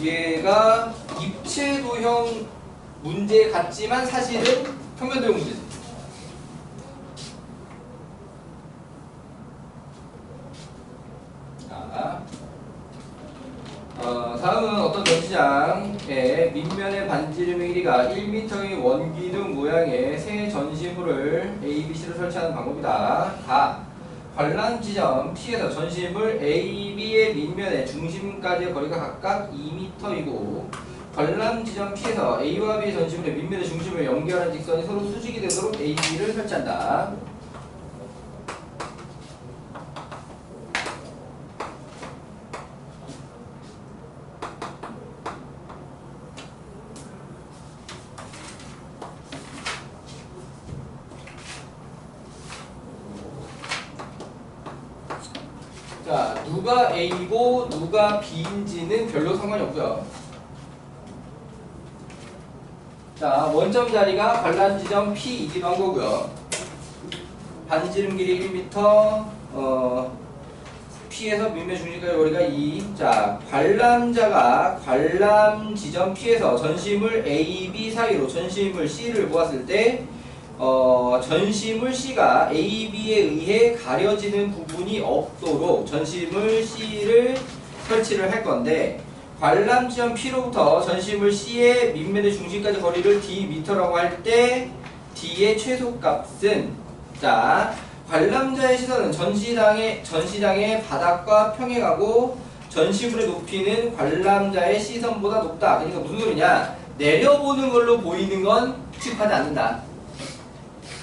얘가 입체도형 문제 같지만 사실은 평면도형 문제지. 자, 다음은 어떤 정식 전시장의 밑면의 반지름의 길이가 1m의 원기둥 모양의 세 전시물을 A, B, C로 설치하는 방법이다. 다 관람 지점 P에서 전시물 A, B의 밑면의 중심까지의 거리가 각각 2m이고 관람 지점 P에서 A와 B의 전시물의 밑면의 중심을 연결하는 직선이 서로 수직이 되도록 A, B를 설치한다. 자, 누가 A고 누가 B인지는 별로 상관이 없고요. 자, 원점 자리가 관람 지점 P이기도 한 거고요. 반지름 길이 1m, P에서 밑면 중심까지 거리가 2. 자, 관람자가 관람 지점 P에서 전시물 A, B 사이로 전시물 C를 보았을 때 전시물 C가 A, B에 의해 가려지는 부분이 없도록 전시물 C를 설치를 할 건데 관람 지점 P로부터 전시물 C의 밑면의 중심까지 거리를 Dm라고 할 때 D의 최소값은 자 관람자의 시선은 전시장의 바닥과 평행하고 전시물의 높이는 관람자의 시선보다 높다. 그러니까 무슨 소리냐? 내려보는 걸로 보이는 건 취급하지 않는다.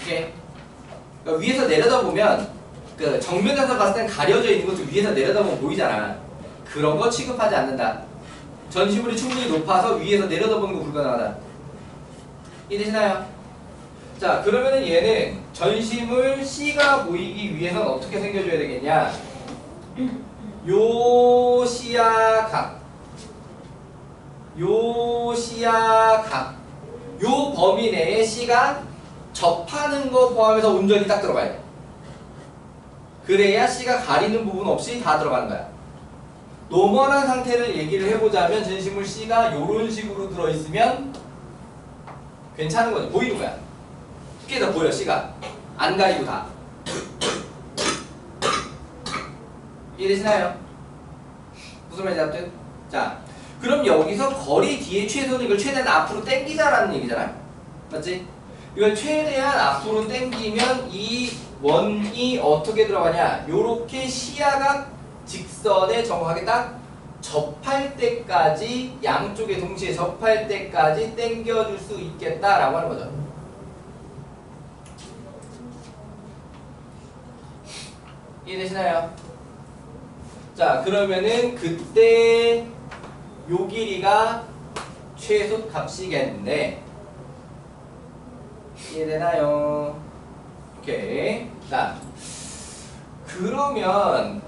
그러니까 위에서 내려다보면 그 정면에서 봤을 땐 가려져 있는 것도 위에서 내려다보면 보이잖아. 그런 거 취급하지 않는다. 전시물이 충분히 높아서 위에서 내려다보는 거 불가능하다. 이해되시나요? 자, 그러면은 얘는 전시물 C가 보이기 위해서는 어떻게 생겨줘야 되겠냐? 요 시야각, 요 범위 내에 C가 접하는 거 포함해서 온전히 딱 들어가야 돼. 그래야 C가 가리는 부분 없이 다 들어가는 거야. 노멀한 상태를 얘기를 해보자면 전시물 C가 이런 식으로 들어있으면 괜찮은 거지. 보이는 거야. 쉽게 더 보여. C가 안 가리고 다. 이해되시나요? 무슨 말인지 아무튼 자, 그럼 여기서 거리 D의 최소는 이걸 최대한 앞으로 당기자라는 얘기잖아. 맞지? 이걸 최대한 앞으로 당기면 이 원이 어떻게 들어가냐? 요렇게 시야각 직선에 정확하게 딱 접할 때까지 양쪽에 동시에 접할 때까지 당겨줄 수 있겠다라고 하는 거죠. 이해되시나요? 자, 그러면은 그때 요 길이가 최소 값이겠는데 이해되나요? 오케이. 자, 그러면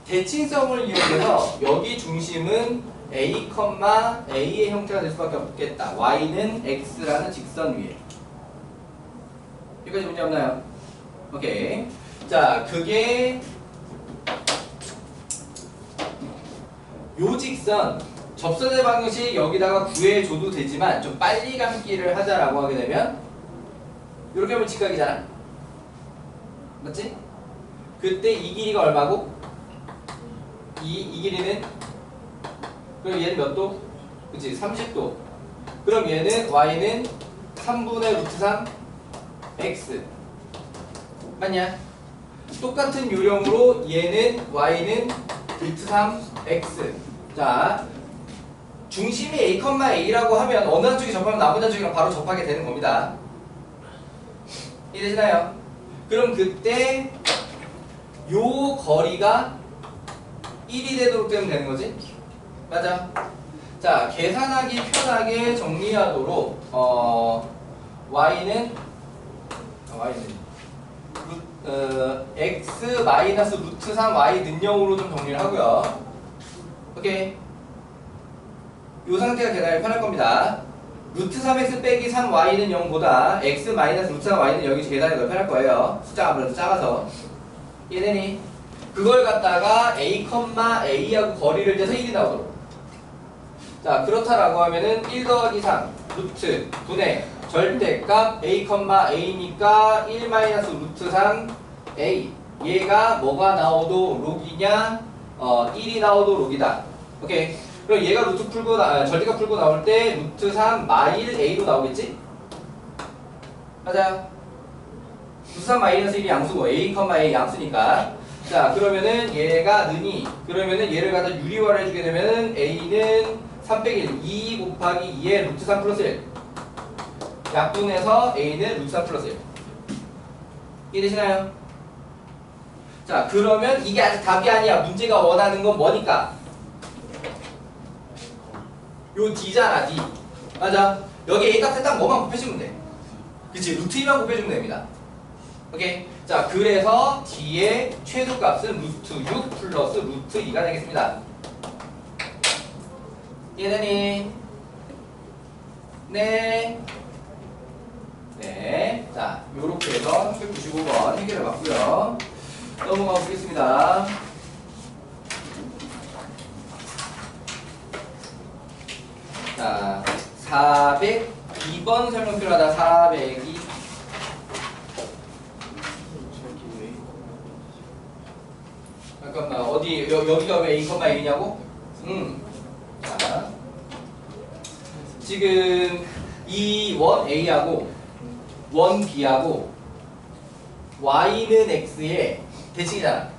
대칭성을 이용해서 여기 중심은 A, A의 형태가 될 수밖에 없겠다. Y는 X라는 직선 위에. 여기까지 문제 없나요? 오케이. 자, 그게 요 직선 접선의 방식 여기다가 구해줘도 되지만 좀 빨리 감기를 하자라고 하게 되면 이렇게 하면 직각이잖아. 맞지? 그때 이 길이가 얼마고? 이 길이는 그럼 얘는 몇 도? 그치? 30도. 그럼 얘는 y는 3분의 루트 3 x 맞냐? 똑같은 요령으로 얘는 y는 루트 3 x. 자, 중심이 a, a라고 하면 어느 한쪽이 접하면 나머지 한쪽이랑 바로 접하게 되는 겁니다. 이해되시나요? 그럼 그때 요 거리가 1이 되도록 되면 되는 거지? 맞아. 자, 계산하기 편하게 정리하도록 y는 x 마이너스 루트 3 y는 0으로 좀 정리를 하고요. 오케이. 이 상태가 계산이 편할 겁니다. 루트 3x 빼기 3y는 0보다 x 마이너스 루트 3y는 0이 계산이 더 편할 거예요. 숫자가 아무래도 작아서. 이해되니? 그걸 갖다가 a, a하고 거리를 재서 1이 나오도록. 자, 그렇다라고 하면은 1 더하기 3 루트 분의 절대값 a, a니까 1 마이너스 루트 3 a. 얘가 뭐가 나오도록이냐? 1이 나오도 록이다. 오케이. 그럼 얘가 루트 풀고 절대값 풀고 나올 때 루트 3 마일 a로 나오겠지? 맞아요. 루트 3 마이너스 1이 양수고 a, a 양수니까. 자, 그러면은 얘가 는이 그러면은 얘를 갖다 유리화를 해주게 되면은 a는 3 빼기 1, 2 곱하기 2의 루트 3 플러스 1. 약분해서 a는 루트 3 플러스 1. 이해되시나요? 자, 그러면 이게 아직 답이 아니야. 문제가 원하는 건 뭐니까? 요 d잖아, d. 맞아. 여기 a 값에 딱 뭐만 곱해주면 돼. 그치? 루트 2만 곱해주면 됩니다. 오케이. 자, 그래서 d의 최소값은 루트 6 플러스 루트 2가 되겠습니다. 이해되니? 네. 네. 자, 요렇게 해서 395번 해결해 봤고요. 넘어가 보겠습니다. 자, 402번 설명 필요하다. 402. 잠깐만, 어디, 여기가 왜 A, A냐고? 자, 지금 이 원 A하고 원 B하고 Y는 X의 대칭이잖아.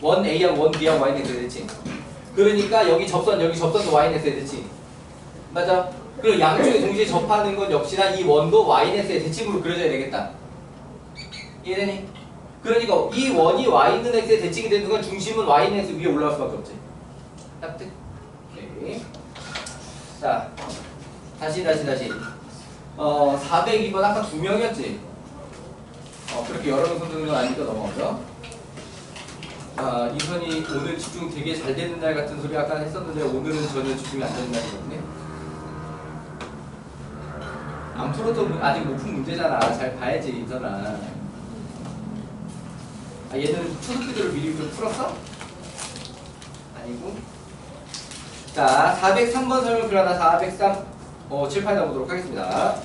원 A하고 원 B하고 Y는 X의 대칭. 그러니까 여기 접선도 Y는 X의 대칭. 맞아? 그리고 양쪽에 동시에 접하는 건 역시나 이 원도 Y는 X의 대칭으로 그려져야 되겠다. 이해되니? 그러니까 이 원이 Y는 X의 대칭이 되는 건 중심은 Y는 X 위에 올라갈 수밖에 없지. 딱 돼? 오케이. 자, 다시. 402번 아까 2명이었지? 그렇게 여러 명 선정은 아니니까 넘어가죠. 아, 이선이 오늘 집중 되게 잘 되는 날 같은 소리 아까 했었는데 오늘은 전혀 집중이 안 되는 날이거든요. 안 풀어도 아직 못 푼 문제잖아. 잘 봐야지, 이선아. 아, 얘는 초등교재를 미리 좀 풀었어? 아니고. 자, 403번 설명 필요하다. 403. 7, 8 나오도록 하겠습니다.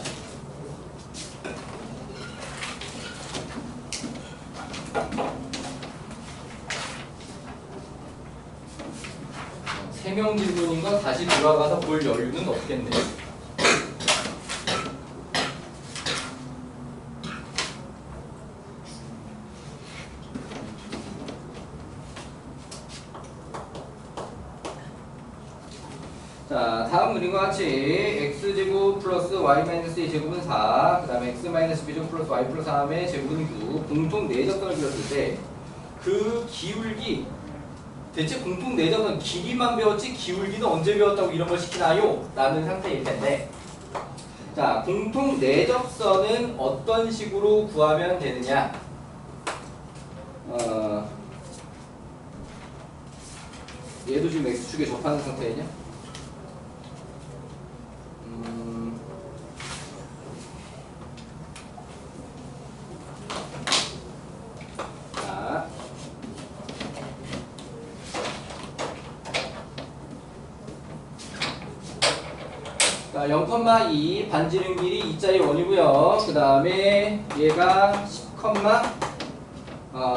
세 명 질문인 거 다시 돌아가서 볼 여유는 없겠네. 자, 다음 그림과 같이 x제곱 플러스 y-2 제곱은 4, 그 다음에 x-b제곱 플러스 y 플러스 3의 제곱은 6, 공통 내접선을 그렸을 때 그 기울기, 대체 공통 내접선 길이만 배웠지 기울기는 언제 배웠다고 이런 걸 시키나요? 라는 상태일 텐데, 자, 공통 내접선은 어떤 식으로 구하면 되느냐? 얘도 지금 x축에 접하는 상태냐? 자, 0,2 반지름 길이 2짜리 원이고요. 그 다음에 얘가 10,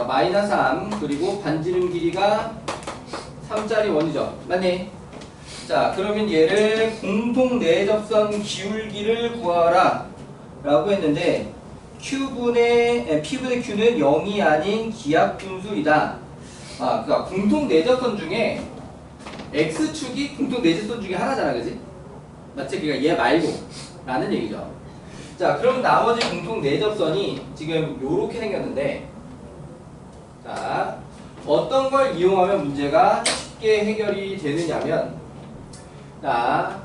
마이너스 3 그리고 반지름 길이가 3짜리 원이죠. 맞니? 자, 그러면 얘를 공통 내접선 기울기를 구하라 라고 했는데 P분의 Q는 0이 아닌 기하분수이다. 그러니까 공통 내접선 중에 X축이 공통 내접선 중에 하나잖아, 그지? 맞지? 그러니까 얘 말고 라는 얘기죠. 자, 그럼 나머지 공통 내접선이 지금 요렇게 생겼는데, 자, 어떤 걸 이용하면 문제가 쉽게 해결이 되느냐면, 자,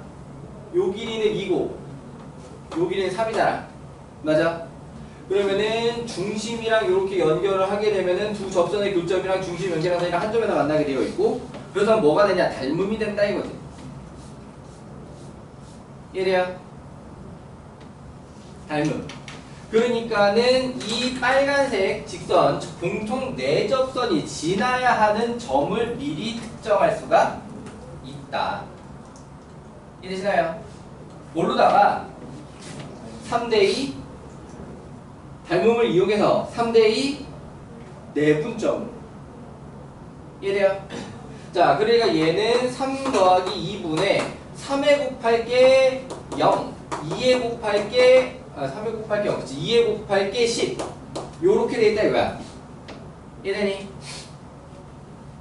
요 길이는 2고 요 길이는 3이잖아. 맞아? 그러면은 중심이랑 이렇게 연결을 하게 되면은 두 접선의 교점이랑 중심 연결한 사이가 한 점에서 만나게 되어 있고, 그래서 뭐가 되냐? 닮음이 된다 이거지. 이해돼요? 닮음. 그러니까는 이 빨간색 직선, 공통 내접선이 지나야 하는 점을 미리 특정할 수가 있다. 이해되시나요? 모르다가 3대2 닮음을 이용해서 3대2 내분점으로 이해돼요? 자, 그러니까 얘는 3 더하기 2분의 3에 곱할 게 0, 2에 곱할 게 3에 곱할 게 0, 그치? 2에 곱할 게 10 요렇게 돼 있다 이거야. 이해되니?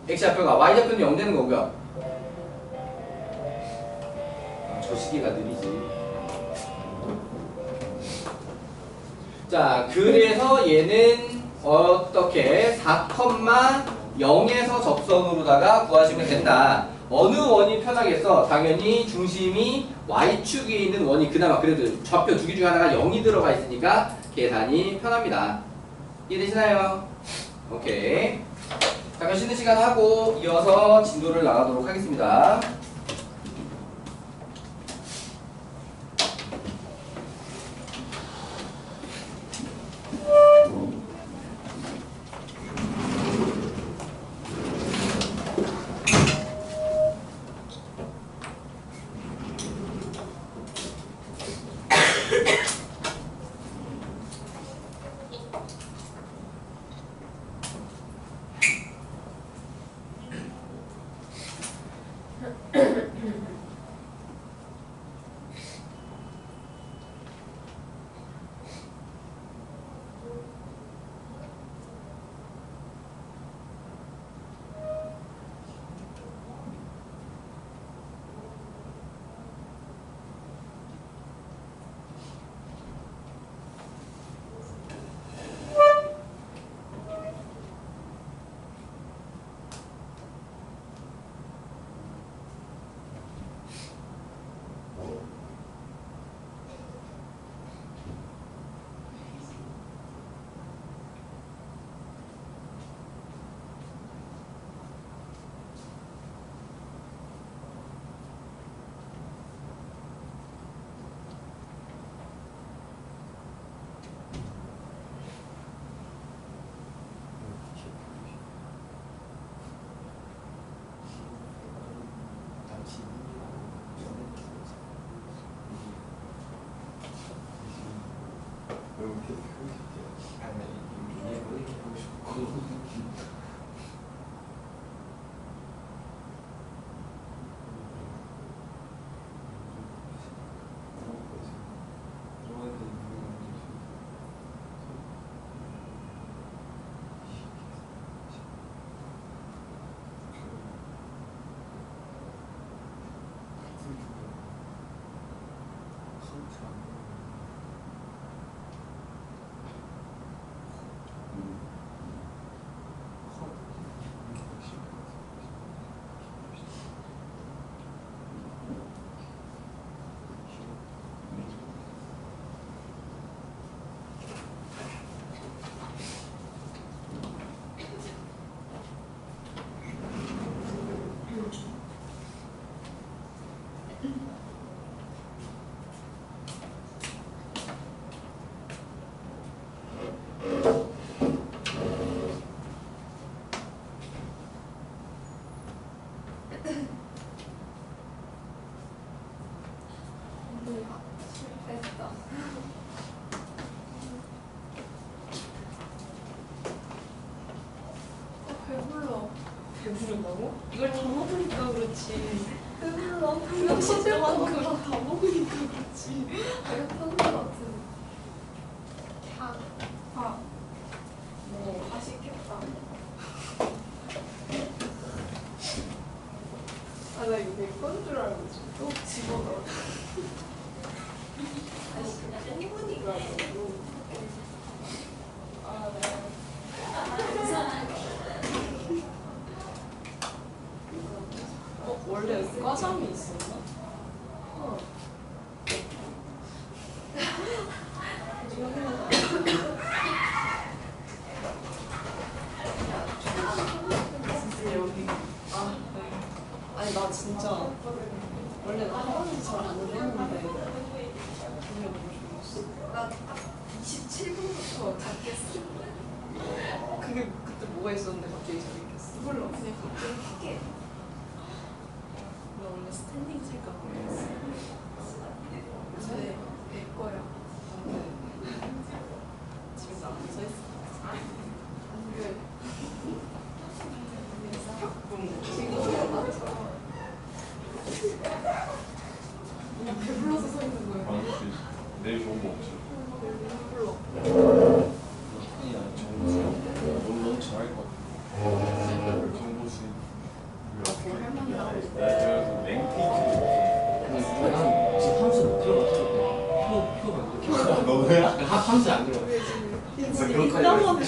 x좌표가 y좌표는 0 되는 거고요. 저 시기가 느리지. 자, 그래서 얘는 어떻게 4,0에서 접선으로다가 구하시면 된다. 어느 원이 편하겠어? 당연히 중심이 y축에 있는 원이 그나마 그래도 좌표 두 개 중에 하나가 0이 들어가 있으니까 계산이 편합니다. 이해되시나요? 오케이. 잠깐 쉬는 시간 하고 이어서 진도를 나가도록 하겠습니다.
실패했다. 배불러.
배부른다고? 이걸 다 먹으니까 그렇지.
배불러.
이거 진짜
만큼
많고 다 먹으니까 그렇지.
배가 터질 것 같은. 밥.
뭐
맛있겠다.
아, 나 이거 내 건 줄 알고 또 집어넣어.
아니 그냥
땡분이가 너무. 아, 네. 원래 과잠이 있었나? 진짜 여기. 아, 아니 나 진짜 원래 나 하원이 잘안 했는데 그게 너무 좋았어.
나 27분부터 잤겠어.
그게 그때 뭐가 있었는데 갑자기 재밌겠어.
몰라. 그냥 갑자기 크게.
나 원래 스탠딩 칠까 그랬어.
네, 내 거야.
근데 집에서 앉아 있어.
안 돼.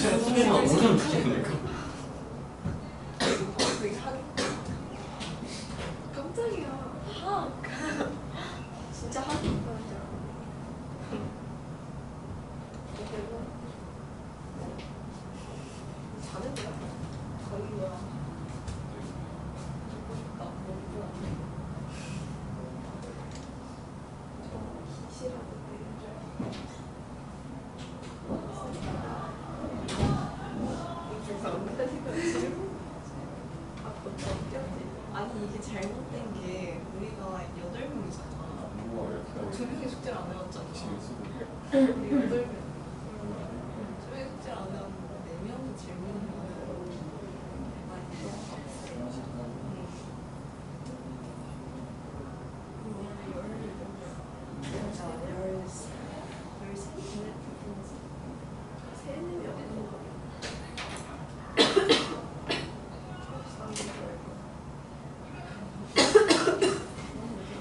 수비만 엄청 좋지 않을까?
그게 한
깜짝이야. 학. 진짜 학인 거죠.
자는 거야? 거의 거야. 나 먹고
싫어도 돼.
아니 이게 잘못된 게 우리가 8명이잖아. 저녁에 숙제를 안 해왔잖아. 우리 8명. 저녁에 숙제를 안 해왔는데 4명이 질문을 해요.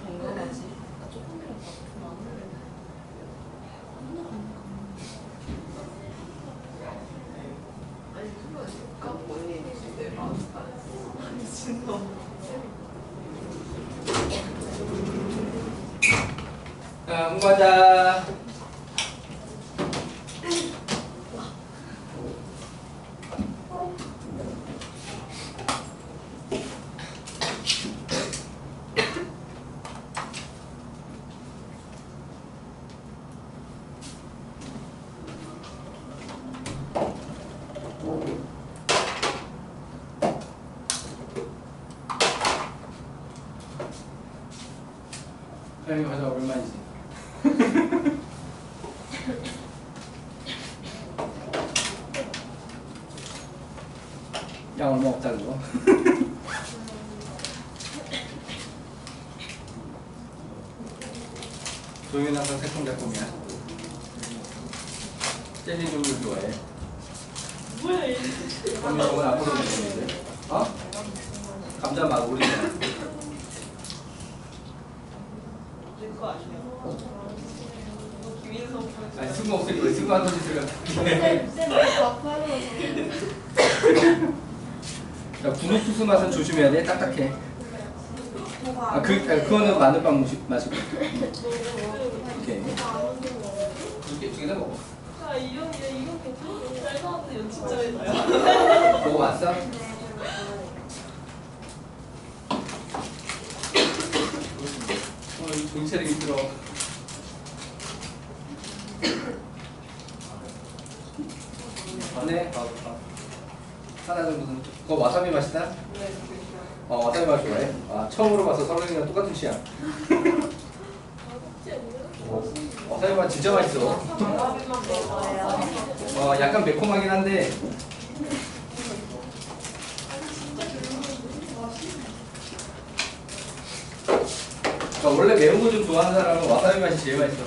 건강하지? 나 조금이라도 아프면 안 할래. 아니 그거 아닐까? 본인이 내 마음 아니 진짜
자, 공부하자. 사장님 가자 오랜만이지. 야 얼마 없다고. 조용히 항상 새콤달콤이야. 젤리 종류 좋아해.
뭐야 이게
그럼 저건 앞으로 먹는데. 어? 감자 맛 오리지널.
내거 아니야? 너 김인성
아니 승부 없으니까 왜 승부 안 던지세요? 야, 분홍투수 맛은 조심해야 돼. 딱딱해. 그거는 마늘빵 마시고. 오케이. 두 개 다 먹어.
야 이런 괜찮아. 잘 나왔는데 이거 진짜 회사야.
먹어봤어? 이 종차리기 들어. 네, 하나 정도는. 그거 와사비 맛이다?
네.
와사비 맛 좋아해? 아, 처음으로 봐서 서른이랑 똑같은 취향. 와사비 맛 진짜 맛있어. 약간 매콤하긴 한데. 그러니까 원래 매운 거 좀 좋아하는 사람은 와사비 맛이 제일 맛있어.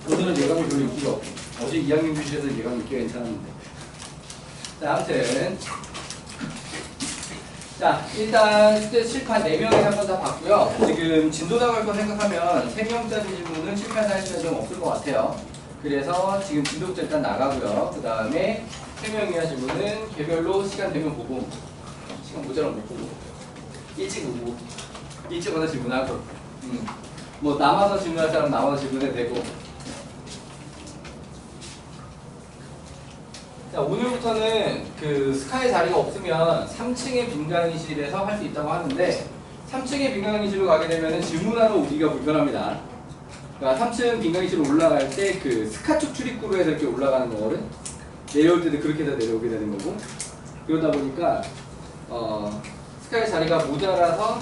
오늘은 예감이 별로 인기가 없고 어제 2학년 교실에서 예감 인기가 괜찮았는데. 자, 아무튼 자, 일단 숙제 칠판 4명이 한번 다 봤고요. 지금 진도 나갈 거 생각하면 3명짜리 질문은 칠판에서 할 시간이 좀 없을 것 같아요. 그래서 지금 진도부터 일단 나가고요. 그 다음에 3명이 하실 분은 개별로 시간 되면 보고, 시간 모자라면 못 보고, 일찍 오고, 일찍 와서 질문하고, 뭐 남아서 질문할 사람 남아서 질문해도 되고. 자, 오늘부터는 그 스카이 자리가 없으면 3층의 빈강의실에서 할 수 있다고 하는데 3층의 빈강의실로 가게 되면 질문하러 오기가 불편합니다. 그러니까 3층 빈강의실로 올라갈 때 그 스카축 출입구로 해서 이렇게 올라가는 거거든. 내려올 때도 그렇게 해서 내려오게 되는 거고. 그러다 보니까 스카이 자리가 모자라서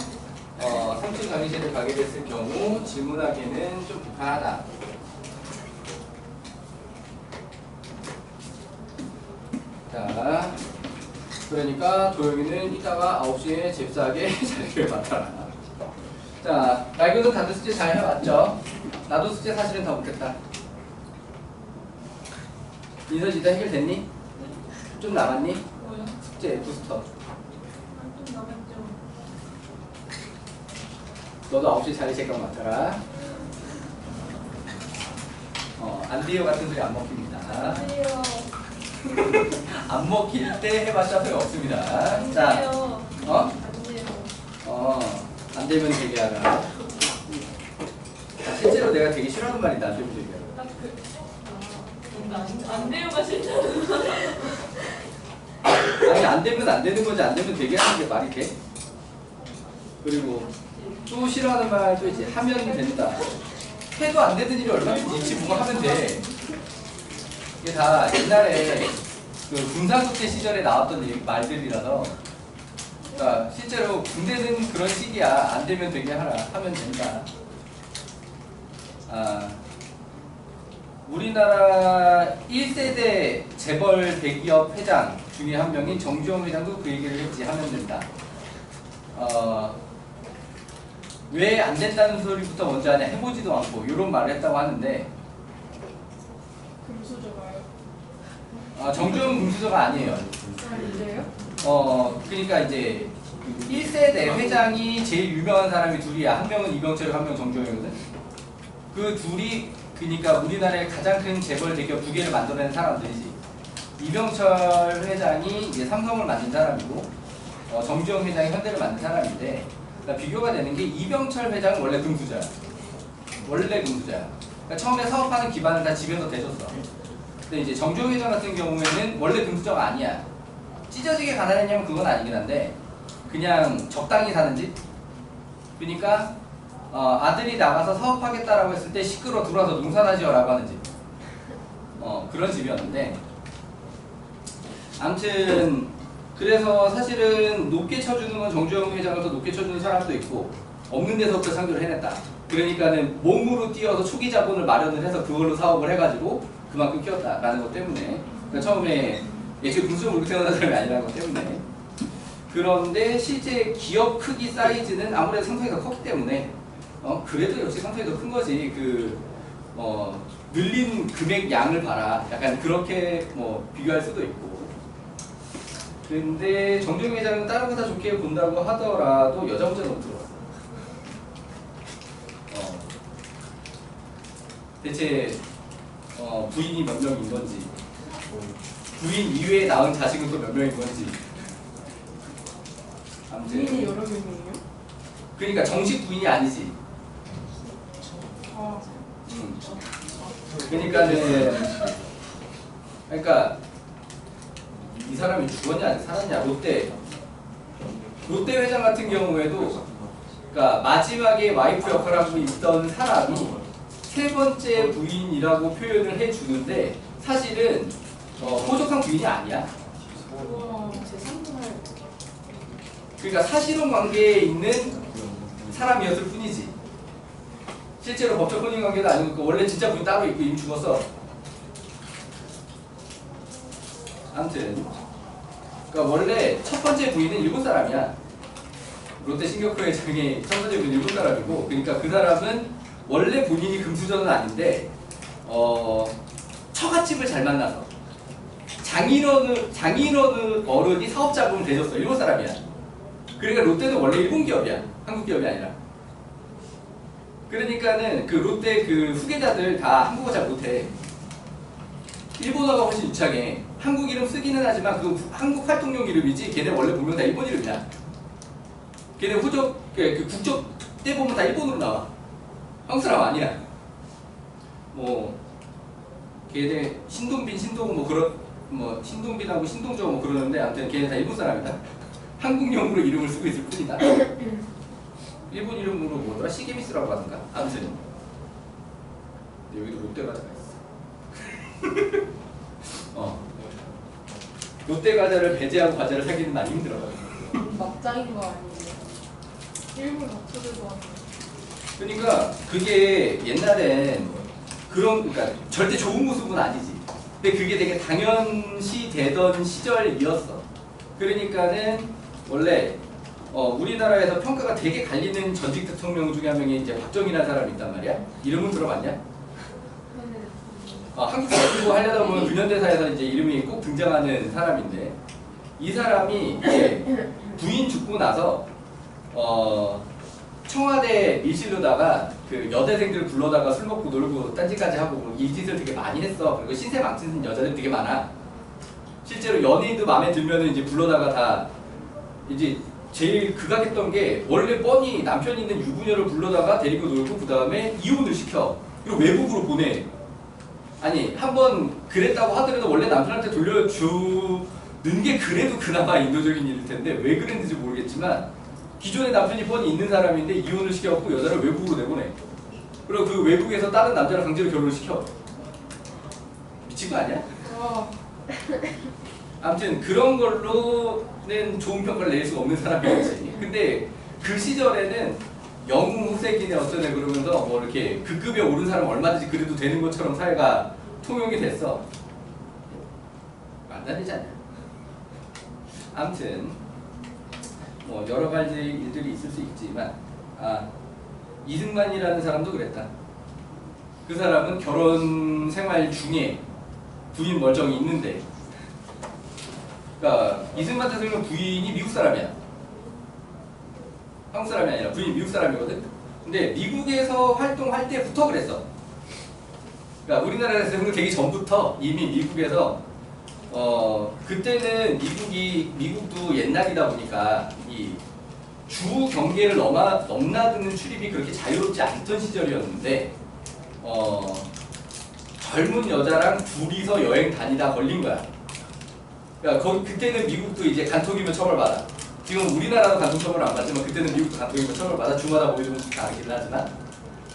3층 강의실에 가게 됐을 경우 질문하기는 좀 불편하다. 자, 그러니까 도영이는 이따가 9시에 잽싸게 자리를 맡아라. 자, 말교는 다들 숙제 잘 해왔죠? 나도 숙제 사실은 다 못했다. 인서지 다 해결됐니? 좀 남았니? 숙제 부스터. 너도 9시 자리 생각 맡아라. 안 돼요 같은 소리 안 먹힙니다.
안돼요.
안 먹힐 때 해봤자 소용 없습니다. 자,
안돼요. 안돼요.
안 되면 되게 하라. 실제로 내가 되게 싫어하는 말이다. 안 되면 되게 하라.
안 돼요가 싫잖아.
아니 안 되면 안 되는 거지 안 되면 되게 하는 게 말이 돼? 그리고 또 싫어하는 말도 이제 하면 된다. 해도 안 되는 일이 얼마든지 있지 뭐 하면 돼. 이게 다 옛날에 그 군사독재 시절에 나왔던 말들이라서 그러니까 실제로 군대는 그런 식이야. 안 되면 되게 하라. 하면 된다. 우리나라 1세대 재벌 대기업 회장 중에 한 명인 정주영 회장도 그 얘기를 했지. 하면 된다. 왜 안 된다는 소리부터 먼저 하냐. 해보지도 않고 이런 말을 했다고 하는데
금수저가요?
정주영 금수저가 아니에요.
이래요?
그러니까 이제 1세대 회장이 제일 유명한 사람이 둘이야. 한 명은 이병철이고 한 명은 정주영이거든. 그 둘이 그러니까 우리나라의 가장 큰 재벌 대기업 두 개를 만들어낸 사람들이지. 이병철 회장이 이제 삼성을 만든 사람이고 정주영 회장이 현대를 만든 사람인데 그러니까 비교가 되는 게 이병철 회장은 원래 금수저야. 원래 금수저야. 그러니까 처음에 사업하는 기반을 다 집에서 대줬어. 근데 이제 정주영 회장 같은 경우에는 원래 금수저가 아니야. 찢어지게 가난했냐면 그건 아니긴 한데 그냥 적당히 사는 집? 그러니까 아들이 나가서 사업하겠다라고 했을 때 시끄러 들어와서 농사나 지어라고 하는 집. 그런 집이었는데 아무튼 그래서 사실은 높게 쳐주는 건 정주영 회장을 더 높게 쳐주는 사람도 있고 없는 데서부터 창조를 해냈다. 그러니까는 몸으로 뛰어서 초기 자본을 마련을 해서 그걸로 사업을 해가지고 그만큼 키웠다라는 것 때문에 그러니까 처음에 예측 금수저 물고 태어난 사람이 아니라는 것 때문에 그런데 실제 기업 크기 사이즈는 아무래도 삼성이 더 컸기 때문에 그래도 역시 삼성이 더 큰 거지. 늘린 금액 양을 봐라. 약간 그렇게 비교할 수도 있고. 근데 정주영 회장은 다른 거 다 좋게 본다고 하더라도 여자 문제 너무 들어왔어. 대체 부인이 몇 명인 건지 부인 이외에 낳은 자식은 또 몇 명인 건지 아무튼
부인이 여러 명이에요?
그러니까 정식 부인이 아니지. 그러니까 이 사람이 죽었냐 아니 살았냐. 롯데 회장 같은 경우에도 그러니까 마지막에 와이프 역할을 하고 있던 사람이 세 번째 부인이라고 표현을 해주는데 사실은 호적상 부인이 아니야.
우와, 제3의
그러니까 사실혼 관계에 있는 사람이었을 뿐이지. 실제로 법적 혼인 관계도 아니고 원래 진짜 부인 따로 있고 이미 죽었어. 아무튼 그러니까 원래 첫 번째 부인은 일본 사람이야. 롯데 신격호 회장의 첫 번째 부인은 일본 사람이고 그러니까 그 사람은 원래 본인이 금수저는 아닌데 처갓집을 잘 만나서 장인어른 어른이 사업 자금을 대줬어. 일본 사람이야. 그러니까 롯데는 원래 일본 기업이야. 한국 기업이 아니라. 그러니까는 그 롯데 그 후계자들 다 한국어 잘 못해. 일본어가 훨씬 유창해. 한국 이름 쓰기는 하지만 그건 한국 활동용 이름이지 걔네 원래 보면 다 일본 이름이야. 걔네 후적 그 국적 때 보면 다 일본으로 나와. 한국 사람 아니야. 걔네 신동빈 신동빈하고 신동조 그러는데 아무튼 걔네 다 일본 사람이다. 한국용으로 이름을 쓰고 있을 뿐이다. 일본 이름으로 뭐더라? 시게미스라고 하던가? 아무튼 여기도 롯데과자가 있어. 롯데과자를 배제하고 과자를 사기는 많이 힘들어요.
막장인 거 아니에요? 일본 닥쳐들고 하는
그러니까 그게 옛날엔 그러니까 절대 좋은 모습은 아니지. 근데 그게 되게 당연시 되던 시절이었어. 그러니까는 원래 우리나라에서 평가가 되게 갈리는 전직 대통령 중에 한 명이 이제 박정희라는 사람이 있단 말이야. 이름은 들어봤냐? 한국 정부 하려다 보면 근현대사에서 이제 이름이 꼭 등장하는 사람인데 이 사람이 이제 부인 죽고 나서 청와대 밀실로다가 그 여대생들 불러다가 술 먹고 놀고 딴짓까지 하고 이 짓을 되게 많이 했어. 그리고 신세 망친 여자들 되게 많아. 실제로 연예인도 마음에 들면은 이제 불러다가 다 이제 제일 극악했던 게 원래 뻔히 남편이 있는 유부녀를 불러다가 데리고 놀고 그 다음에 이혼을 시켜. 그리고 외국으로 보내. 아니 한번 그랬다고 하더라도 원래 남편한테 돌려주는 게 그래도 그나마 인도적인 일일 텐데 왜 그랬는지 모르겠지만 기존에 남편이 뻔히 있는 사람인데 이혼을 시켜갖고 여자를 외국으로 내보내. 그리고 그 외국에서 다른 남자랑 강제로 결혼을 시켜. 미친 거 아니야?
와.
아무튼 그런 걸로는 좋은 평가를 낼 수가 없는 사람이었지. 근데 그 시절에는 영웅 후색이네 어쩌네 그러면서 뭐 이렇게 그 급에 오른 사람 얼마든지 그래도 되는 것처럼 사회가 통용이 됐어. 안 다르지 않냐. 아무튼 뭐 여러 가지 일들이 있을 수 있지만 이승만이라는 사람도 그랬다. 그 사람은 결혼 생활 중에 부인 멀쩡히 있는데 그러니까 이승만 대통령 부인이 미국 사람이야. 한국 사람이 아니라 부인이 미국 사람이거든. 근데 미국에서 활동할 때부터 그랬어. 그러니까 우리나라에서 되기 전부터 이미 미국에서 그때는 미국도 옛날이다 보니까 이 주 경계를 넘나드는 출입이 그렇게 자유롭지 않던 시절이었는데 젊은 여자랑 둘이서 여행 다니다 걸린 거야. 그러니까 그때는 미국도 이제 간통이면 처벌받아. 지금 우리나라도 간통 처벌을 안 받지만 그때는 미국도 간통이면 처벌받아. 주마다 뭐 좀 다르긴 하지만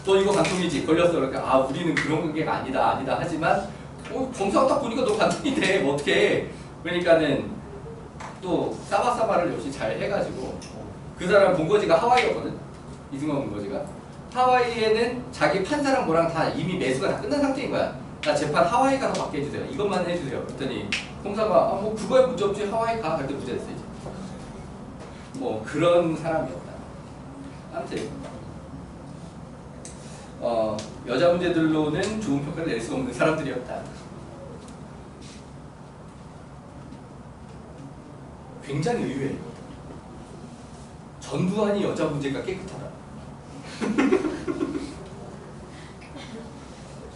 너 이거 간통이지 걸렸어. 그러니까 우리는 그런 관계가 아니다 하지만 검사가 딱 보니까 너 간통이네 뭐 어떡해. 그러니까는 또 싸바싸바를 역시 잘 해가지고 그 사람 본거지가 하와이였거든. 이승만 본거지가 하와이에는 자기 판사랑 뭐랑 다 이미 매수가 다 끝난 상태인 거야. 나 재판 하와이 가서 받게 해주세요. 이것만 해주세요. 그랬더니 검사가 뭐 그거에 문제 없지 하와이 가. 그때 문제 됐어 이제. 뭐 그런 사람이었다. 아무튼 여자 문제들로는 좋은 평가를 낼 수 없는 사람들이었다. 굉장히 의외. 전두환이 여자 문제가 깨끗하다.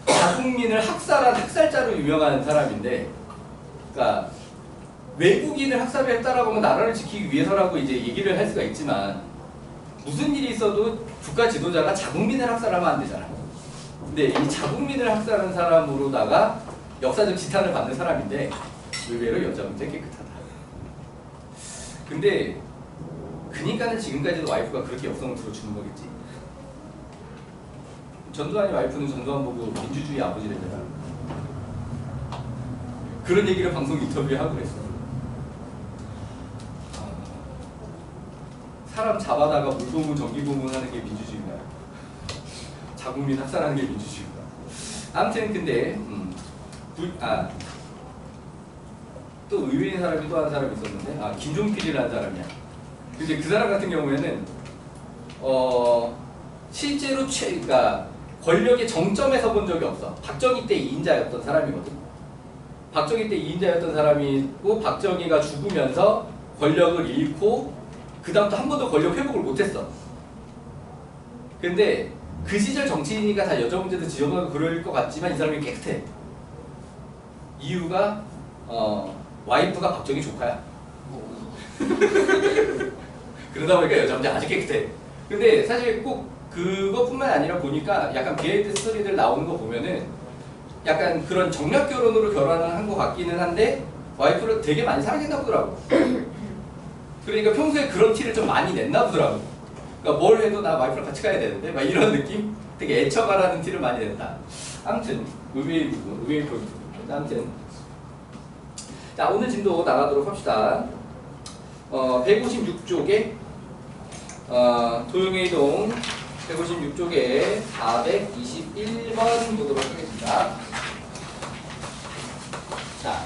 자국민을 학살한 학살자로 유명한 사람인데, 그러니까 외국인을 학살을 했다라고 하면 나라를 지키기 위해서라고 이제 얘기를 할 수가 있지만 무슨 일이 있어도 국가 지도자가 자국민을 학살하면 안 되잖아. 근데 이 자국민을 학살한 사람으로다가 역사적 지탄을 받는 사람인데 의외로 여자 문제 깨끗하다. 근데 그니까는 지금까지도 와이프가 그렇게 역성을 들어주는 거겠지. 전두환이 와이프는 전두환 보고 민주주의 아버지랬잖아. 그런 얘기를 방송 인터뷰에 하고 그랬어. 사람 잡아다가 물고문 전기고문 하는 게 민주주의인가요? 자국민 학살하는 게 민주주의인가요? 아무튼 근데 또 의외인 사람이 또 한 사람이 있었는데 김종필이라는 사람이야. 근데 그 사람 같은 경우에는 실제로 그러니까 권력의 정점에서 본 적이 없어. 박정희 때 2인자였던 사람이거든. 박정희 때 2인자였던 사람이고 박정희가 죽으면서 권력을 잃고 그 다음부터 한 번도 권력 회복을 못했어. 근데 그 시절 정치인이니까 다 여자 문제도 지적하고 그럴 것 같지만 이 사람이 깨끗해. 이유가 와이프가 박정희 조카야. 그러다 보니까 여자 문제 아주 깨끗해. 근데 사실 꼭 그것뿐만 아니라 보니까 약간 비하인드 스토리들 나오는 거 보면은 약간 그런 정략 결혼으로 결혼을 한 것 같기는 한데 와이프를 되게 많이 사랑했나 보더라고. 그러니까 평소에 그런 티를 좀 많이 냈나 보더라고. 그러니까 뭘 해도 나 와이프랑 같이 가야 되는데 막 이런 느낌? 되게 애처가라는 티를 많이 냈다. 아무튼 의외의 부분, 의외의 포인트. 아무튼 자 오늘 진도 나가도록 합시다. 156쪽에 도용의동 156쪽에 421번 보도록 하겠습니다. 자,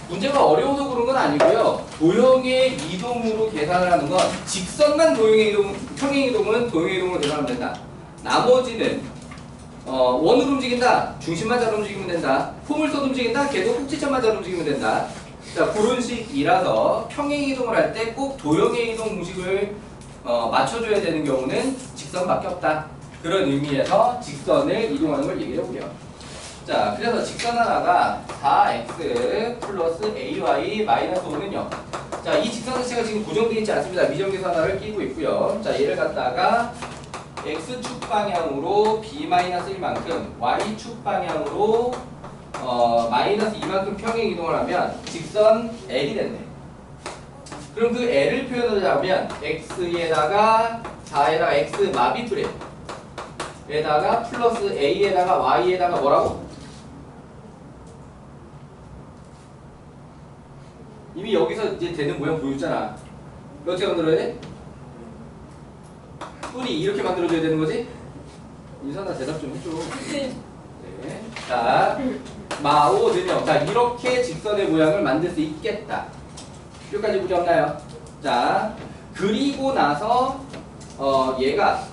문제가 어려워서 그런 건 아니고요. 도형의 이동으로 계산을 하는 건 직선만 도형의 이동, 평행 이동은 도형의 이동으로 계산하면 된다. 나머지는 원으로 움직인다. 중심만 잘 움직이면 된다. 포물선 움직인다. 걔도 꼭지점만 잘 움직이면 된다. 자, 그런 식이라서 평행 이동을 할 때 꼭 도형의 이동 공식을 맞춰줘야 되는 경우는 직선밖에 없다. 그런 의미에서 직선을 이동하는 걸 얘기해 볼게요. 자, 그래서 직선 하나가 4x 플러스 ay 마이너스 5는 0. 자, 이 직선 자체가 지금 고정되어 있지 않습니다. 미정계수 하나를 끼고 있고요. 자, 얘를 갖다가 x축 방향으로 b-1만큼, y축 방향으로 마이너스 2만큼 평행 이동을 하면 직선 L이 됐네. 그럼 그 L을 표현하자면 x에다가 4에다가 x 마비풀에 에다가 플러스 a에다가 y에다가 뭐라고? 이미 여기서 이제 되는 모양 보였잖아. 이거 어떻게 만들어야 돼? 뿔이 이렇게 만들어줘야 되는 거지? 인선아 대답 좀 해줘. 네. 자, 마오는요. 자, 이렇게 직선의 모양을 만들 수 있겠다. 여기까지 문제 없나요? 자, 그리고 나서 얘가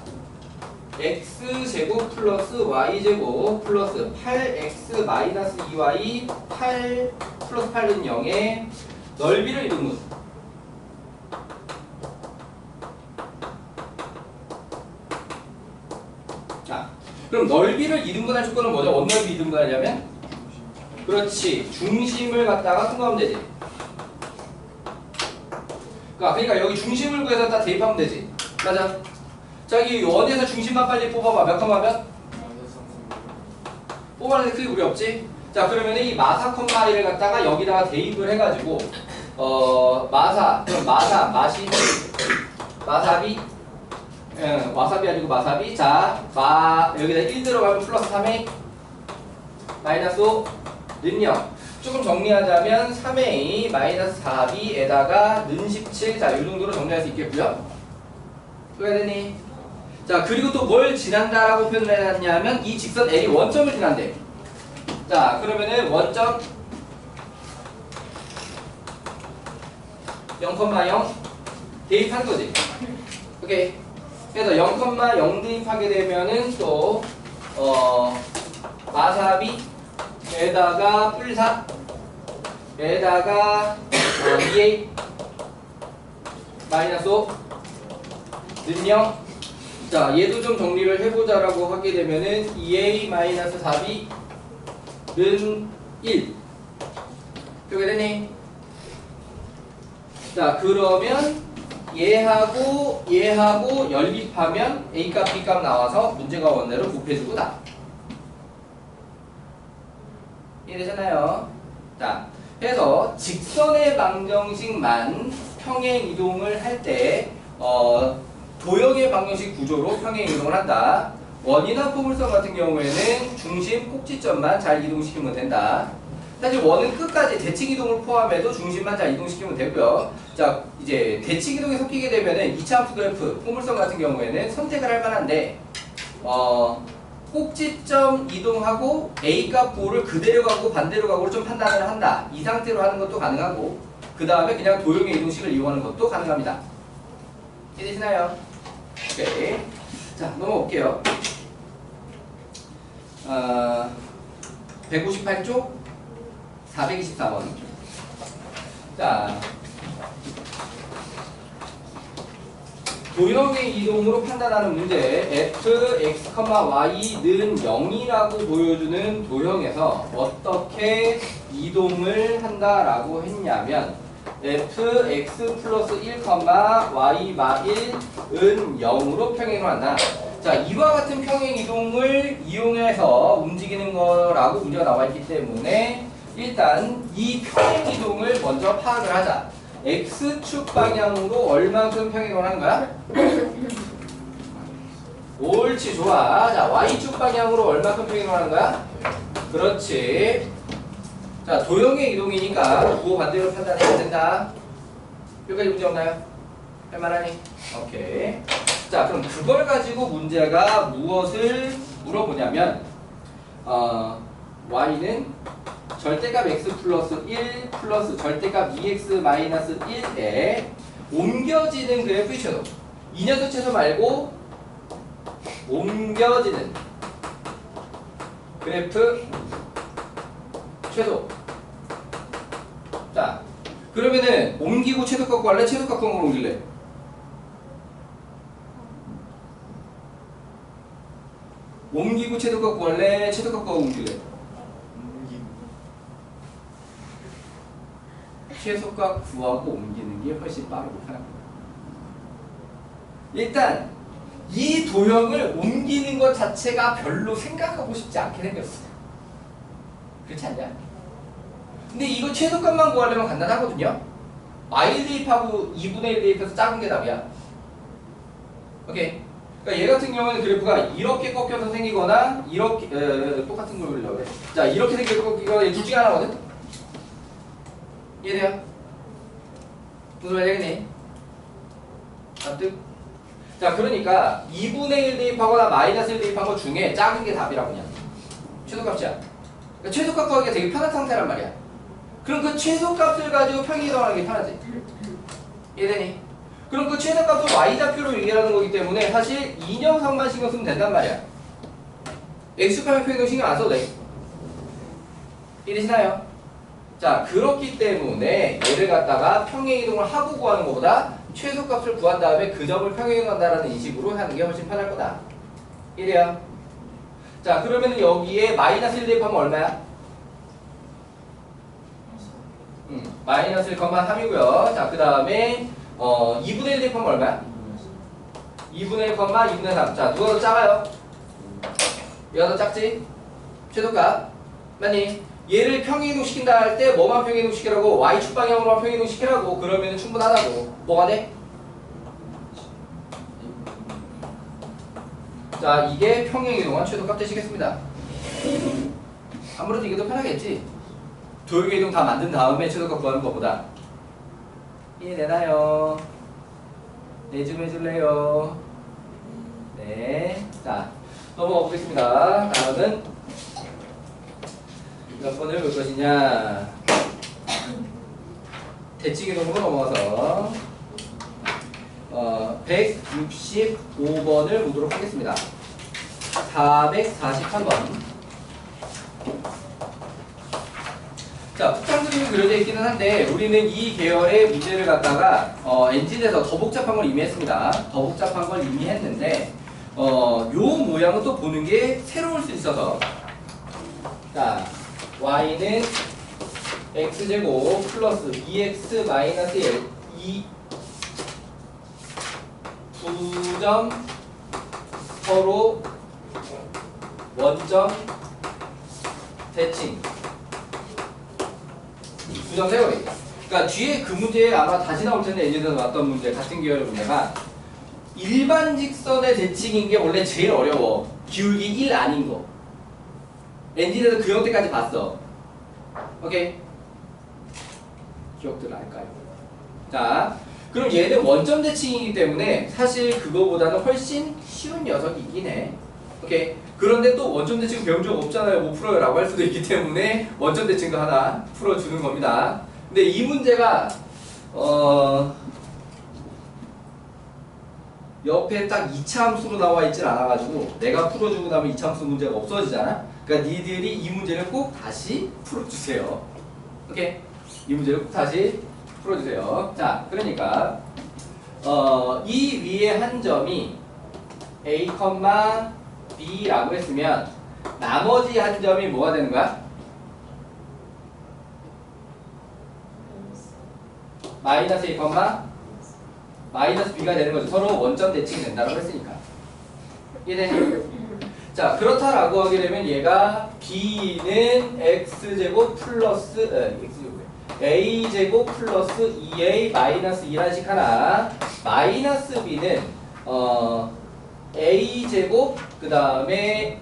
x제곱 플러스 y제곱 플러스 8x 마이너스 2y 8 플러스 8은 0에 넓이를 이루는 자, 그럼 넓이를 이등분할 조건은 뭐죠? 원넓이 이등분하려면? 그렇지, 중심을 갖다가 통과하면 되지. 그러니까 여기 중심을 구해서 딱 대입하면 되지. 맞아. 자, 이 원에서 중심만 빨리 뽑아봐. 몇 컴마면? 뽑아내는 크기 우리 없지? 자, 그러면 이 마사 컴마 i를 갖다가 여기다가 대입을 해가지고 마사, 그럼 마사비 와사비 아니고 마사비. 자, 여기다 1 들어가면 플러스 3a 마이너스 5는 0. 조금 정리하자면 3a 마이너스 4b에다가 는 17. 자, 이 정도로 정리할 수 있겠고요. 왜 되니? 자, 그리고 또 뭘 지난다라고 표현을 해놨냐면 이 직선 L이 원점을 지난대. 자, 그러면은 원점 0,0 대입한 거지. 오케이. 그래서 0,0 대입하게 되면은 또 마사비에다가 뿔사에다가 2a 마이너스 5는 0. 자, 얘도 좀 정리를 해보자라고 하게 되면은 2a 마이너스 4b는 1. 이렇게 되니? 자, 그러면 얘하고 연립하면 a값 b값 나와서 문제가 원래로 곱해주고 다. 이해되잖아요? 자, 그래서 직선의 방정식만 평행 이동을 할 때 도형의 방정식 구조로 평행 이동을 한다. 원이나 포물선 같은 경우에는 중심 꼭지점만 잘 이동시키면 된다. 사실 원은 끝까지 대칭 이동을 포함해도 중심만 잘 이동시키면 되고요. 자, 이제 대칭 이동이 섞이게 되면은 2차 함수 그래프 포물선 같은 경우에는 선택을 할 만한데 꼭지점 이동하고 A값 B를 그대로 가고 반대로 가고 좀 판단을 한다. 이 상태로 하는 것도 가능하고 그 다음에 그냥 도형의 이동식을 이용하는 것도 가능합니다. 이해되시나요? 오케이. 자, 넘어올게요. 158쪽 424번. 자, 도형의 이동으로 판단하는 문제 f, x, y는 0이라고 보여주는 도형에서 어떻게 이동을 한다라고 했냐면 f, x 플러스 1, y 마 1은 0으로 평행을 한다. 자, 이와 같은 평행 이동을 이용해서 움직이는 거라고 문제가 나와 있기 때문에 일단 이 평행 이동을 먼저 파악을 하자. x축 방향으로 얼마큼 평행을 하는 거야? 옳지, 좋아. 자, y축 방향으로 얼마큼 평행을 하는 거야? 그렇지. 자, 도형의 이동이니까 부호 반대로 판단해야 된다. 여기까지 문제 없나요? 할만하니? 오케이. 자, 그럼 그걸 가지고 문제가 무엇을 물어보냐면 y는 절대값 x 플러스 1 플러스 절대값 2x 마이너스 1에 옮겨지는 그래프의 최소. 이 녀석 최소 말고 옮겨지는 그래프 최소. 자, 그러면은 옮기고 최소값 구할래? 최소값 구한 걸 옮길래? 옮기고 최소값 구할래? 최소값 구하고 옮길래? 최소값 구하고 옮기는 게 훨씬 빠르고 편합니다. 일단 이 도형을 옮기는 것 자체가 별로 생각하고 싶지 않게 생겼어요. 그렇지 않냐? 근데 이거 최소값만 구하려면 간단하거든요. 마일 대입하고 2분의 1 대입해서 작은 게 답이야. 오케이. 그러니까 얘 같은 경우는 그래프가 이렇게 꺾여서 생기거나 이렇게 똑같은 걸 그리려고 해. 자, 이렇게 생겨서 꺾이거나 둘 중에 하나거든. 이해돼요? 무슨 말이겠니? 납득? 자, 그러니까 2분의 1 대입하거나 마이너스 1 대입한 것 중에 작은 게 답이라고 그냥. 최소값이야. 그러니까 최소값 구하기가 되게 편한 상태란 말이야. 그럼 그 최소값을 가지고 평행이동하는 게 편하지. 이해되니? 그럼 그 최소값을 y좌표로 얘기하는 거기 때문에 사실 이념상만 신경 쓰면 된단 말이야. x값의 평행이동 신경 안 써도 돼. 이해되시나요? 자, 그렇기 때문에 얘를 갖다가 평행이동을 하고 구하는 것보다 최소값을 구한 다음에 그 점을 평행이동한다라는 인식으로 하는 게 훨씬 편할 거다. 이래요. 자, 그러면 여기에 마이너스 1 대입하면 얼마야? 마이너스 1,3이고요. 자, 그 다음에 2분의 1 대입하면 얼마야? 2분의 1, 2분의 3. 자, 누가 더 작아요? 얘가 더 작지? 최소값. 맞니? 얘를 평행이동 시킨다 할 때 뭐만 평행이동 시키라고? y축 방향으로만 평행이동 시키라고. 그러면 충분하다고. 뭐가 돼? 자, 이게 평행이동한 최소값 되시겠습니다. 아무래도 이게 더 편하겠지? 도형의 이동 다 만든 다음에 최소값 구하는 것보다. 이해되나요? 네, 좀 해줄래요? 네. 자, 넘어가 보겠습니다. 다음은 몇 번을 볼 것이냐. 대칭이동으로 넘어가서 165번을 보도록 하겠습니다. 443번. 자, 폭탄 그림이 그려져 있기는 한데 우리는 이 계열의 문제를 갖다가 엔진에서 더 복잡한 걸 이미 했습니다. 더 복잡한 걸 이미 했는데 요 모양은 또 보는 게 새로울 수 있어서, 자, y는 x제곱 플러스 2x 마이너스 1 2 두 점 서로 원점 대칭 두 점 세워리. 그러니까 뒤에 그 문제에 아마 다시 나올 텐데 엔진에서 나왔던 문제 같은 계열의 문제가 일반 직선의 대칭인 게 원래 제일 어려워. 기울기 1 아닌 거. 엔진에서 그 형태까지 봤어. 오케이? 기억들 날까요? 자, 그럼 얘는 원점 대칭이기 때문에 사실 그거보다는 훨씬 쉬운 녀석이긴 해. 오케이? 그런데 또 원점 대칭 배운 적 없잖아요. 못 풀어요 라고 할 수도 있기 때문에 원점 대칭도 하나 풀어주는 겁니다. 근데 이 문제가 옆에 딱 2차 함수로 나와 있진 않아가지고 내가 풀어주고 나면 2차 함수 문제가 없어지잖아. 그러니까 니들이 이 문제를 꼭 다시 풀어주세요. 오케이? 이 문제를 꼭 다시 풀어주세요. 자, 그러니까 이 위에 한 점이 A, B라고 했으면 나머지 한 점이 뭐가 되는 거야? 마이너스 A, 마이너스 B가 되는 거죠. 서로 원점 대칭이 된다고 했으니까. 이해되니? 자, 그렇다라고 하게 되면 얘가 B는 X제곱 플러스 A제곱 플러스 2A 마이너스 2라는 식 하나, 마이너스 B는 A제곱 그 다음에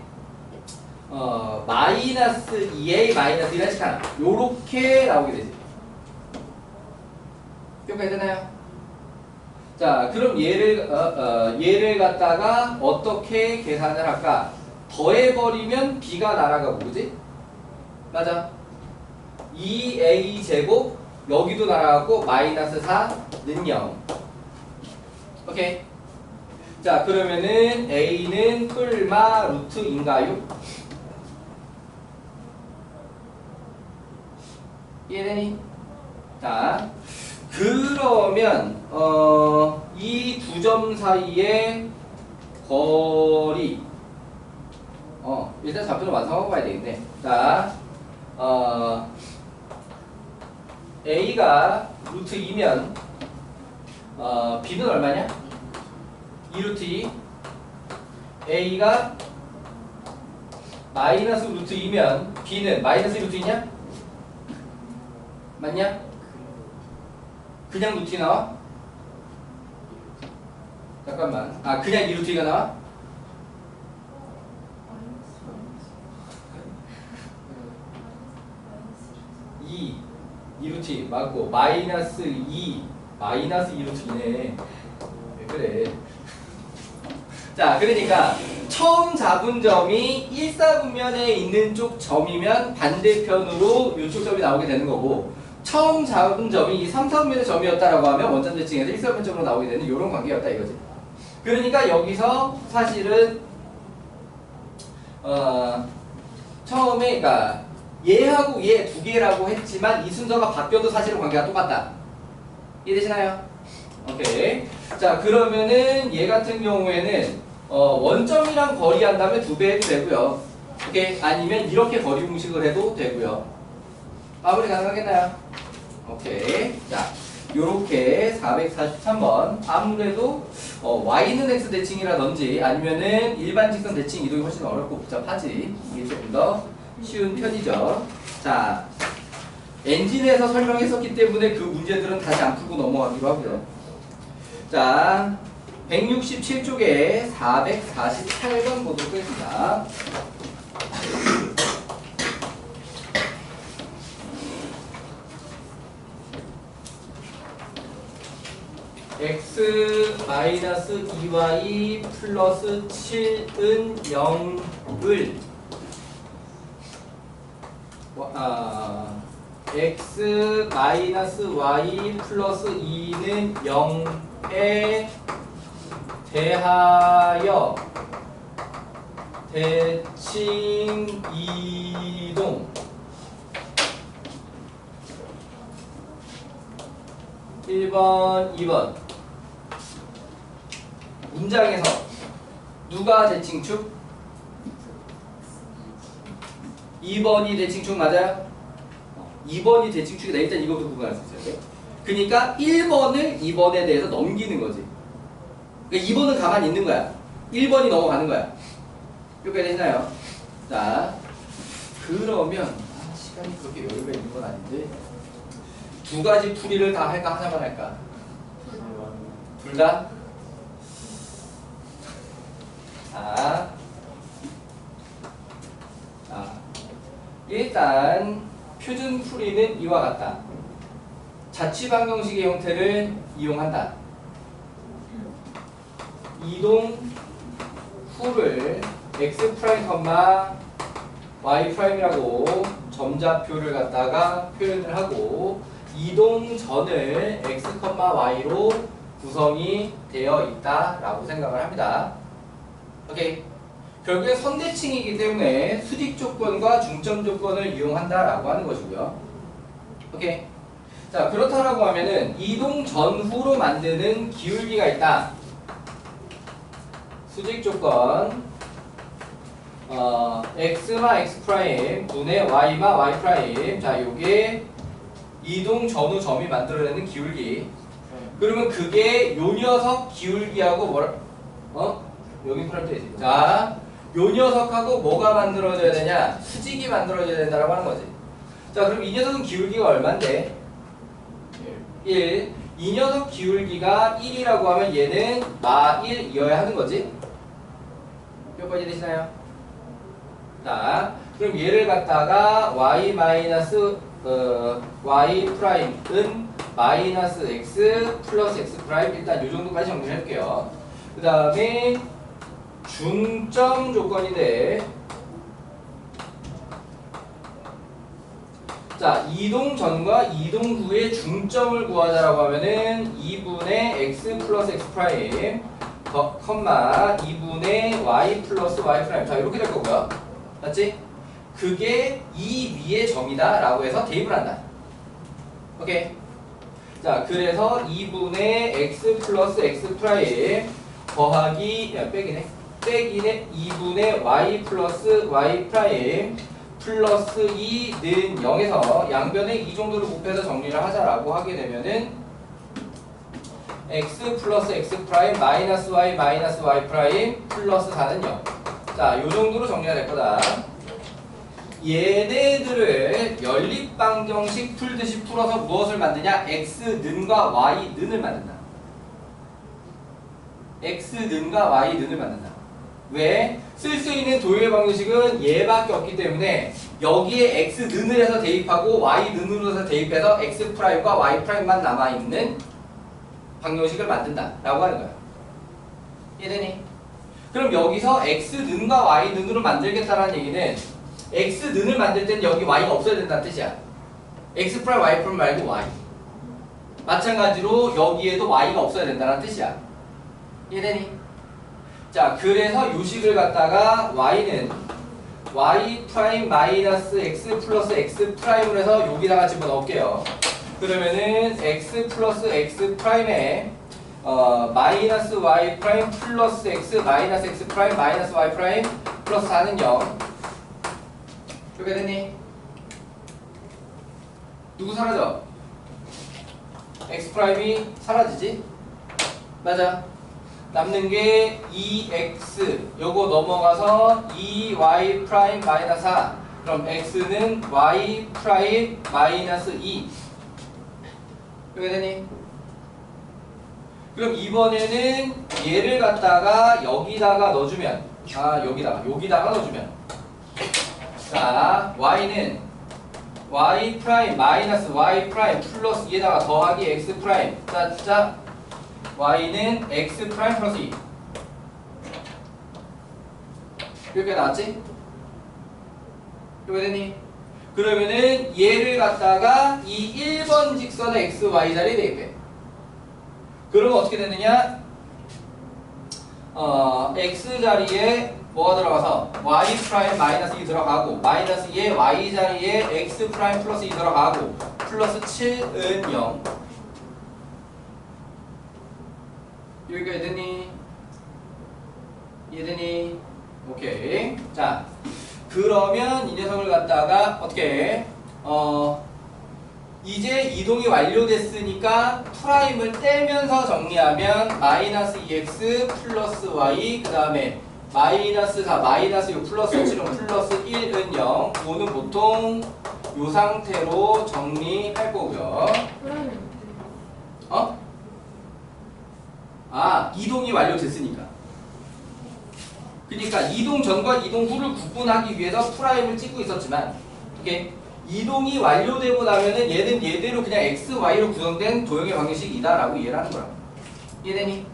마이너스 2A 마이너스 2라는 식 하나, 요렇게 나오게 되지. 기억해야 되나요? 자, 그럼 얘를 갖다가 어떻게 계산을 할까? 더해버리면 B가 날아가고, 그지? 맞아. 2A 제곱, 여기도 날아가고, 마이너스 4는 0. 오케이? 자, 그러면은 A는 뿔마 루트인가요? 이해되니? 자, 그러면 이 두 점 사이의 거리 일단 좌표를 완성하고 가야 되겠네. 자, A가 루트 2면 B는 얼마냐? 2 루트 2. A가 마이너스 루트 2면 B는 마이너스 루트 2냐? 맞냐? 그냥 루트 2 나와? 잠깐만. 아, 그냥 2 루트 2가 나와? 이 2루트 2 맞고 마이너스 2 루트 2네. 왜 그래? 자, 그러니까 처음 잡은 점이 1사분면에 있는 쪽 점이면 반대편으로 이쪽 점이 나오게 되는 거고, 처음 잡은 점이 3, 4분면의 점이었다라고 하면 원점 대칭에서 1사분면 점으로 나오게 되는 이런 관계였다 이거지. 그러니까 여기서 사실은 처음에 그러니까 얘하고 얘 두 개라고 했지만 이 순서가 바뀌어도 사실은 관계가 똑같다. 이해되시나요? 오케이. 자, 그러면은 얘 같은 경우에는 원점이랑 거리한다면 2배 해도 되고요. 오케이. 아니면 이렇게 거리 공식을 해도 되고요. 마무리 가능하겠나요? 오케이. 자, 요렇게 443번 아무래도 y는 x 대칭이라든지 아니면은 일반 직선 대칭 이동이 훨씬 어렵고 복잡하지. 이게 조금 더 쉬운 편이죠. 자, 엔진에서 설명했었기 때문에 그 문제들은 다시 안 풀고 넘어가기로 하고요. 자, 167쪽에 448번 보도록 하겠습니다. x 마이너스 2y 플러스 7은 0을 x 마이너스 y 플러스 2는 0에 대하여 대칭 이동 1번, 2번 문장에서 누가 대칭축? 2번이 대칭축 맞아요? 2번이 대칭축이다. 일단 이것도 구분할 수 있어야 돼. 그러니까 1번을 2번에 대해서 넘기는 거지. 그러니까 2번은 가만히 있는 거야. 1번이 넘어가는 거야. 여기까지 되시나요? 자, 그러면 시간이 그렇게 여유가 있는 건 아닌데 두 가지 풀이를 다 할까 하나만 할까? 둘 다? 자, 일단 표준 풀이는 이와 같다. 자취방정식의 형태를 이용한다. 이동 후를 x 프라임, y 프라임이라고 점자표를 갖다가 표현을 하고 이동 전을 x, y로 구성이 되어 있다라고 생각을 합니다. 오케이. 결국에 선대칭이기 때문에 수직 조건과 중점 조건을 이용한다라고 하는 것이고요. 오케이. 자, 그렇다라고 하면은 이동 전후로 만드는 기울기가 있다. 수직 조건 x마 x 프라임 분의 y마 y 프라임. 자, 요게 이동 전후 점이 만들어내는 기울기. 그러면 그게 요 녀석 기울기하고 뭐라? 여기 프라임 되지. 자, 요 녀석하고 뭐가 만들어져야 되냐? 수직이 만들어져야 된다라고 하는 거지. 자, 그럼 이 녀석은 기울기가 얼만데? 1. 이 녀석 기울기가 1이라고 하면 얘는 마 1이어야 하는 거지. 몇 번이 되시나요? 자, 그럼 얘를 갖다가 y 마이너스 y 프라임은 마이너스 x 플러스 x 프라임, 일단 요 정도까지 정리를 할게요. 그 다음에 중점 조건인데, 자, 이동 전과 이동 후의 중점을 구하자라고 하면은 2분의 x 플러스 x 프라임 컴마 2분의 y 플러스 y 프라임. 자, 이렇게 될 거고요. 맞지? 그게 이 위의 점이다 라고 해서 대입을 한다. 오케이. 자, 그래서 2분의 x 플러스 x 프라임 더하기, 야, 빼기네. 빼기의 2분의 y 플러스 y 프라임 플러스 2는 0에서 양변에 이 정도를 곱해서 정리를 하자라고 하게 되면은 x 플러스 x 프라임 마이너스 y 프라임 플러스 4는 0. 자, 요 정도로 정리가 될 거다. 얘네들을 연립방정식 풀듯이 풀어서 무엇을 만드냐? x는과 y는을 만든다. x는과 y는을 만든다. 왜? 쓸 수 있는 도형의 방정식은 얘밖에 없기 때문에 여기에 x는을 해서 대입하고 y는으로 해서 대입해서 x 프라임과 y 프라임만 남아있는 방정식을 만든다 라고 하는 거야. 이해되니? 그럼 여기서 x는과 y는으로 만들겠다는 얘기는 x는을 만들 때는 여기 y가 없어야 된다는 뜻이야. x 프라임 y 프라임 말고 y. 마찬가지로 여기에도 y가 없어야 된다는 뜻이야. 이해되니? 자, 그래서 요식을 갖다가 y는 y 프라임 마이너스 x 플러스 x 프라임으로 해서 여기다가 집어넣을게요. 그러면은 x 플러스 x 프라임에 마이너스 y 프라임 플러스 x 마이너스 x 프라임 마이너스 y 프라임 플러스 4는 0. 이렇게 됐니? 누구 사라져? x 프라임이 사라지지? 맞아. 남는 게 2x 요거 넘어가서 2y 프라임 마이너스 4. 그럼 x는 y 프라임 마이너스 2. 이렇게 되니? 그럼 이번에는 얘를 갖다가 여기다가 넣어주면 여기다가 넣어주면 자, y는 y 프라임 마이너스 y 프라임 플러스 2에다가 더하기 x 프라임 자 y는 x 프라임 플러스 2 이렇게 나왔지? 이렇게 되니? 그러면은 얘를 갖다가 이 1번 직선의 x, y 자리에 대입해. 그러면 어떻게 되느냐? x 자리에 뭐가 들어가서 y 프라임 마이너스 2 들어가고 마이너스 2에 y 자리에 x 프라임 플러스 2 들어가고 플러스 7은 0 여기가 이해되니? 이해되니? 오케이. 자, 그러면 이 녀석을 갖다가 어떻게 이제 이동이 완료됐으니까 프라임을 떼면서 정리하면 마이너스 2x 플러스 y 그 다음에 마이너스 4 마이너스 6 플러스 7은 플러스 1은 0 이거는 보통 이 상태로 정리할 거고요. 이동이 완료됐으니까. 그러니까 이동 전과 이동 후를 구분하기 위해서 프라임을 찍고 있었지만 이게 이동이 완료되고 나면은 얘는 얘대로 그냥 x, y로 구성된 도형의 방정식이다 라고 이해를 하는 거라고. 이해되니?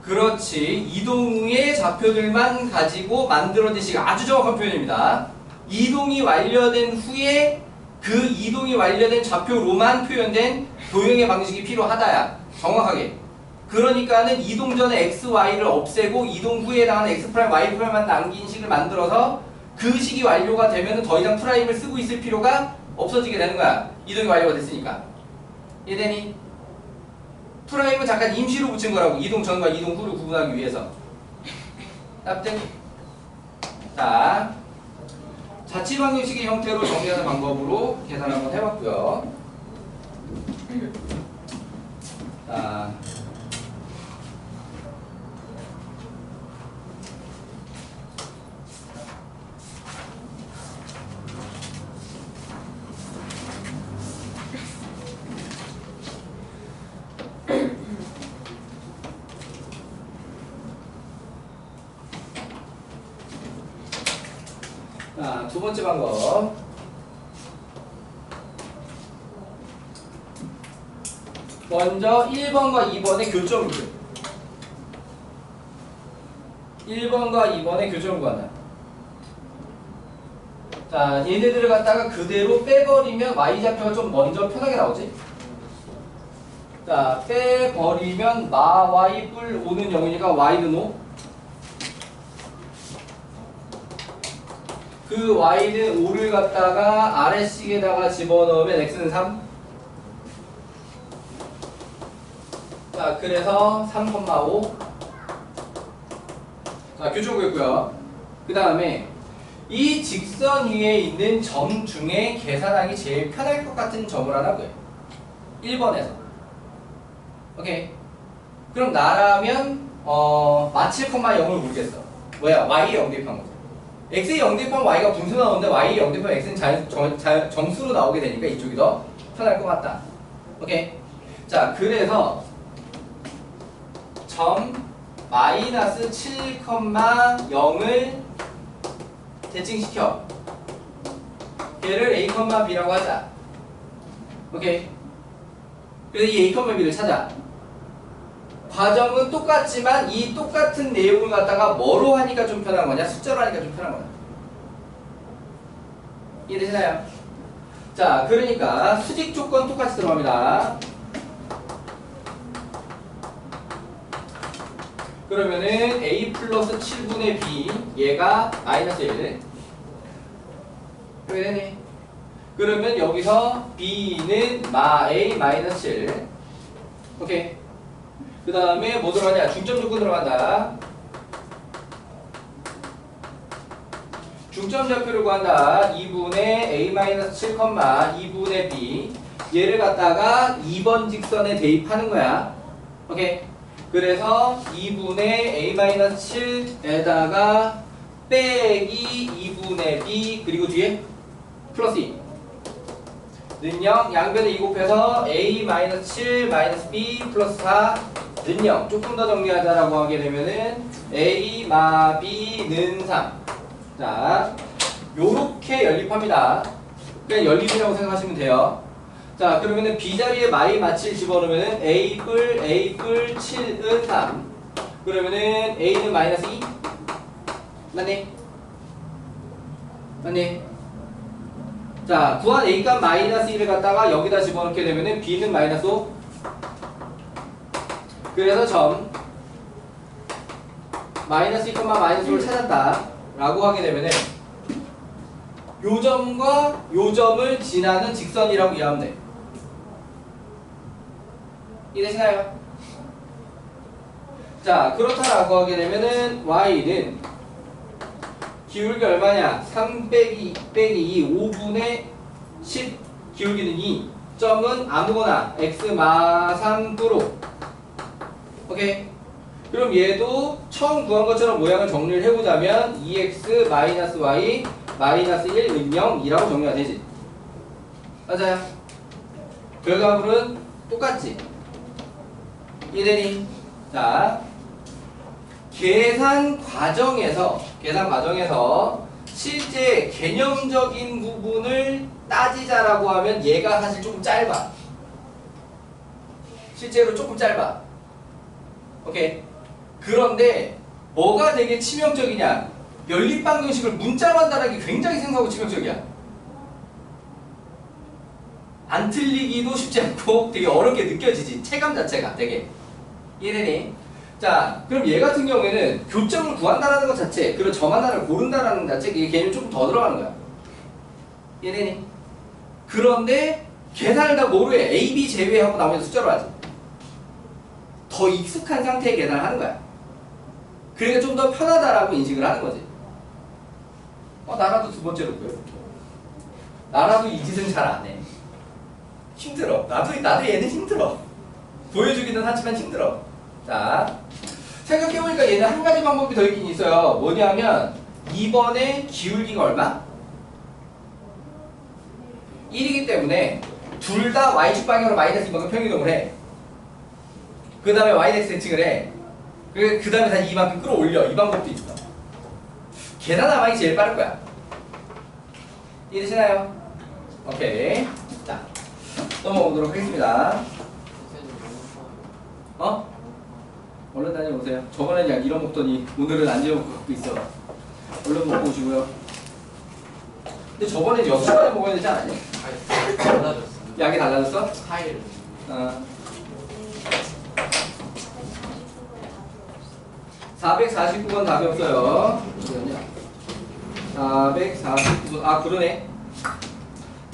그렇지. 이동 후의 좌표들만 가지고 만들어진 식 아주 정확한 표현입니다. 이동이 완료된 후에 그 이동이 완료된 좌표로만 표현된 도형의 방식이 필요하다야. 정확하게. 그러니까는 이동 전에 x, y를 없애고 이동 후에 해당하는 x 프라임, y 프라임만 남긴 식을 만들어서 그 식이 완료가 되면은 더 이상 프라임을 쓰고 있을 필요가 없어지게 되는 거야. 이동이 완료가 됐으니까. 이해되니? 프라임은 잠깐 임시로 붙인 거라고. 이동 전과 이동 후를 구분하기 위해서. 납득? 자, 자취방정식의 형태로 정리하는 방법으로 계산 한번 해봤고요. 자, 두 번째 방법. 먼저 1번과 2번의 교점 구조. 1번과 2번의 교점 구하다. 자, 얘네들을 갖다가 그대로 빼버리면 y좌표가 좀 먼저 편하게 나오지? 자, 빼버리면 마 y 뿔 5는 0이니까 y는 5. 그 y는 5를 갖다가 아래식에다가 집어넣으면 x는 3. 자, 그래서 3,5. 자, 교조구였고요. 그 다음에 이 직선 위에 있는 점 중에 계산하기 제일 편할 것 같은 점을 하나 구해요. 1번에서. 오케이. 그럼 나라면 마칠 콤마 0을 모르겠어. 뭐야? y에 0 대입한 거죠. x에 0 대입하면 y가 분수 나오는데 y에 0 대입하면 x는 정수로 나오게 되니까 이쪽이 더 편할 것 같다. 오케이. 자, 그래서 점 마이너스 7,0을 대칭시켜. 얘를 a, b라고 하자. 오케이. 그래서 이 a, b를 찾아. 과정은 똑같지만 이 똑같은 내용을 갖다가 뭐로 하니까 좀 편한 거냐? 숫자로 하니까 좀 편한 거냐? 이해되시나요? 자, 그러니까 수직 조건 똑같이 들어갑니다. 그러면은 a 플러스 7분의 b 얘가 마이너스 1 그렇게 되네. 그러면 여기서 b는 a 마이너스 7 오케이. 그 다음에 뭐 들어가냐? 중점 조건 들어간다. 중점 좌표를 구한다. 2분의 a-7, 2분의 b 얘를 갖다가 2번 직선에 대입하는 거야. 오케이. 그래서 2분의 a-7에다가 빼기 2분의 b 그리고 뒤에 플러스 2 능력 양변에 2 곱해서 a-7 b 플러스 4 능력 조금 더 정리하자라고 하게 되면은 a 마 b는 3 자, 요렇게 연립합니다. 그냥 연립이라고 생각하시면 돼요. 자, 그러면은 b 자리에 마이 마칠 집어넣으면은 a 뿔 7은 3 그러면은 a는 마이너스 2 맞니? 맞니? 자, 구한 a 값 마이너스 1을 갖다가 여기다 집어넣게 되면은 b는 마이너스 5 그래서 점 마이너스 2, 마이너스 5를 찾았다 라고 하게 되면은 요 점과 요 점을 지나는 직선이라고 이해하면 돼. 이해되시나요? 자, 그렇다라고 하게 되면은 y는 기울기 얼마냐? 3 빼기 2 5분의 10 기울기는 2 점은 아무거나 x 마 3으로 오케이. 그럼 얘도 처음 구한 것처럼 모양을 정리를 해보자면 2x 마이너스 y 마이너스 1은 0이라고 정리가 되지. 맞아요. 결과물은 똑같지. 이해되니? 자, 계산 과정에서 실제 개념적인 부분을 따지자라고 하면 얘가 사실 조금 짧아. 실제로 조금 짧아. 오케이. 그런데 뭐가 되게 치명적이냐? 연립방정식을 문자로 한다는 게 굉장히 생소하고 치명적이야. 안 틀리기도 쉽지 않고 되게 어렵게 느껴지지. 체감 자체가 되게. 이해되니? 자, 그럼 얘 같은 경우에는 교점을 구한다는 것 자체, 그리고 점 하나를 고른다는 것 자체, 이게 개념이 조금 더 들어가는 거야. 이해되니? 그런데 계산을 다 뭐로 해? A, B 제외하고 나머지 숫자로 하지. 더 익숙한 상태의 계산을 하는 거야. 그러니까 좀 더 편하다라고 인식을 하는 거지. 나라도 두 번째로 보여. 나라도 이 짓은 잘 안 해. 힘들어. 나도 얘는 힘들어. 보여주기는 하지만 힘들어. 자, 생각해보니까 얘는 한 가지 방법이 더 있긴 있어요. 뭐냐면 2번의 기울기가 얼마? 1이기 때문에 둘 다 y축 방향으로 마이너스 이만큼 평이동을 해. 그 다음에 yx 대칭을 해. 그 다음에 다시 이만큼 끌어올려. 이 방법도 있어. 계산 아마이 제일 빠를 거야. 이해되시나요? 오케이. 자, 넘어오도록 하겠습니다. 얼른 다녀오세요. 저번엔 약 이런 먹더니 오늘은 안 지어 먹고 있어. 얼른 먹고 오시고요. 근데 저번에 6시간에 먹어야 되지 않았니?
달라졌어.
약이 달라졌어?
스타일.
449번 답이 없어요. 449번. 그러네.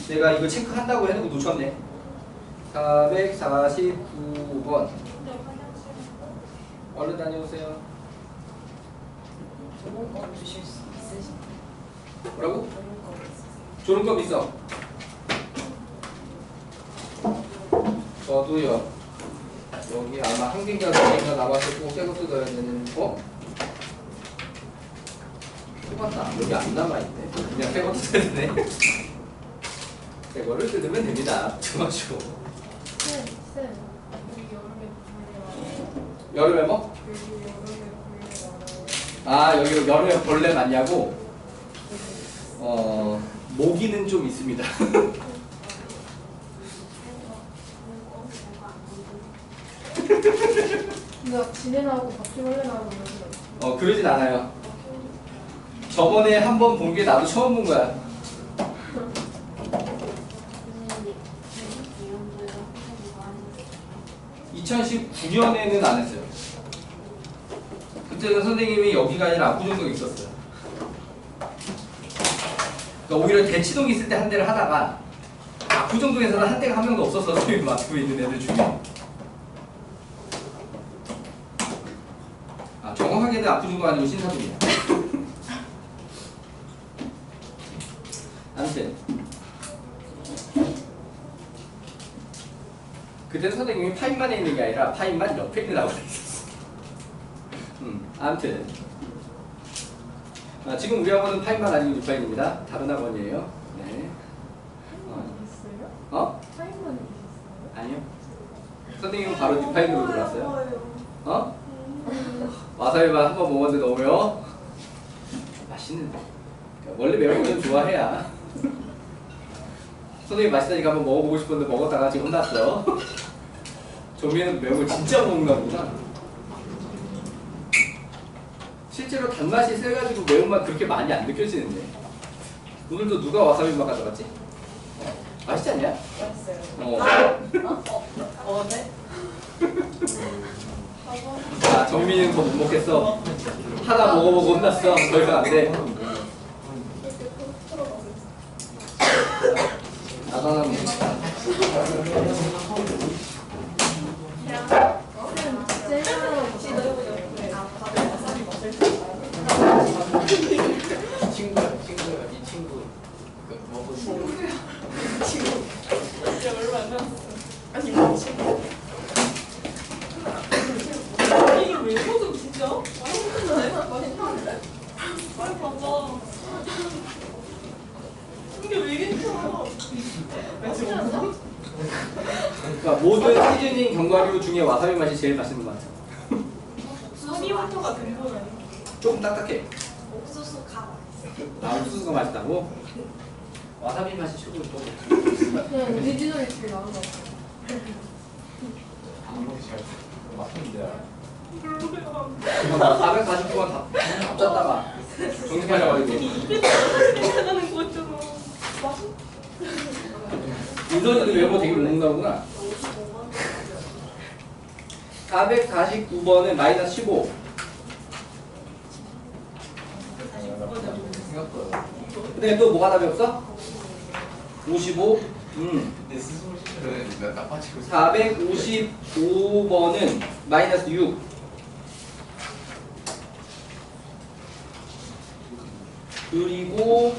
내가 이거 체크한다고 해놓고 놓쳤네. 449번. 얼른 다녀오세요.
좋은 거 주실 수 있으신가요?
뭐라고?
좋은 거 있으세요?
졸음컵 있어. 저도요. 여기 아마 한 개인가 두 개인가 남았을 거고 새거 뜯어야 되는 거. 똑같다. 여기 안 남아있네. 그냥 새거 뜯어야 되네. 새거를 뜯으면 됩니다. 맞죠?
쌤, 우리 여름에 벌레 많아요.
여름에 뭐?
여기 여름에 벌레 많아요.
아, 여기 여름에 벌레 많냐고? 모기는 좀 있습니다.
근데 지네 나오고 바퀴벌레 나오고 그러더라고.
그러진 않아요. 저번에 한 번 본 게 나도 처음 본 거야. 2019년에는 안 했어요. 그때는 선생님이 여기가 아니라 압구정동에 있었어요. 그러니까 오히려 대치동에 있을 때 한 대를 하다가 압구정동에서는 한 대가 한 명도 없었어. 선생님 맡고 있는 애들 중에. 정확하게는 압구정동 아니고 신사동이야. 아무튼 그때는 선생님이 파인만에 있는 게 아니라 파인만 옆에 있느라고 있었어. 아무튼 지금 우리 학원은 파인만 아니고 6파인입니다. 다른 학원이에요. 네.
있어요? 타임만 있었어요?
아니요. 선생님은 바로 6파인으로 들어왔어요. 와사비만 한번 먹었는데 너무 매워? 맛있는데. 그러니까 원래 매운 거 좀 좋아해야. 선생님 맛있다니까 한번 먹어보고 싶었는데 먹었다가 지금 혼났어. 정민이는 매운 걸 진짜 먹나 보구나. 실제로 단맛이 세가지고 매운맛 그렇게 많이 안 느껴지는데. 오늘도 누가 와사비 맛 가져갔지? 맛있지 않냐?
맛있어요. 네?
아, 정민이는 더 못 먹겠어. 하나 먹어보고 혼났어. 더 이상 안 돼. 나도 하나 먹자. 친구야. 이 친구 먹은
지금 이제 얼마 안 남았어. 아니 뭐 지금 이게 왜 먹어 진짜? 맛있는데? 빨리 봐봐. 이게 왜 괜찮아?
그러니까 모든 시즈닝 견과류 중에 와사비 맛이 제일 맛있는 것 같아.
허니워터가 된 거야.
조금 딱딱해.
옥수수 가.
옥수수가 맛있다고? 와사비 맛이 최고인 거고.
그냥 오리지널이 제일 나은 것 같아요.
별로야.
449원 다 합쳤다가 정식하려고
이게 괜찮다는 거잖아.
윤선이도 외모 되게 못 먹나보구나. 449번은 마이너스 15. 근데 또 뭐가 답이 없어? 55?
내 스스로 시켜서 나 빠지고
455번은 마이너스 6. 그리고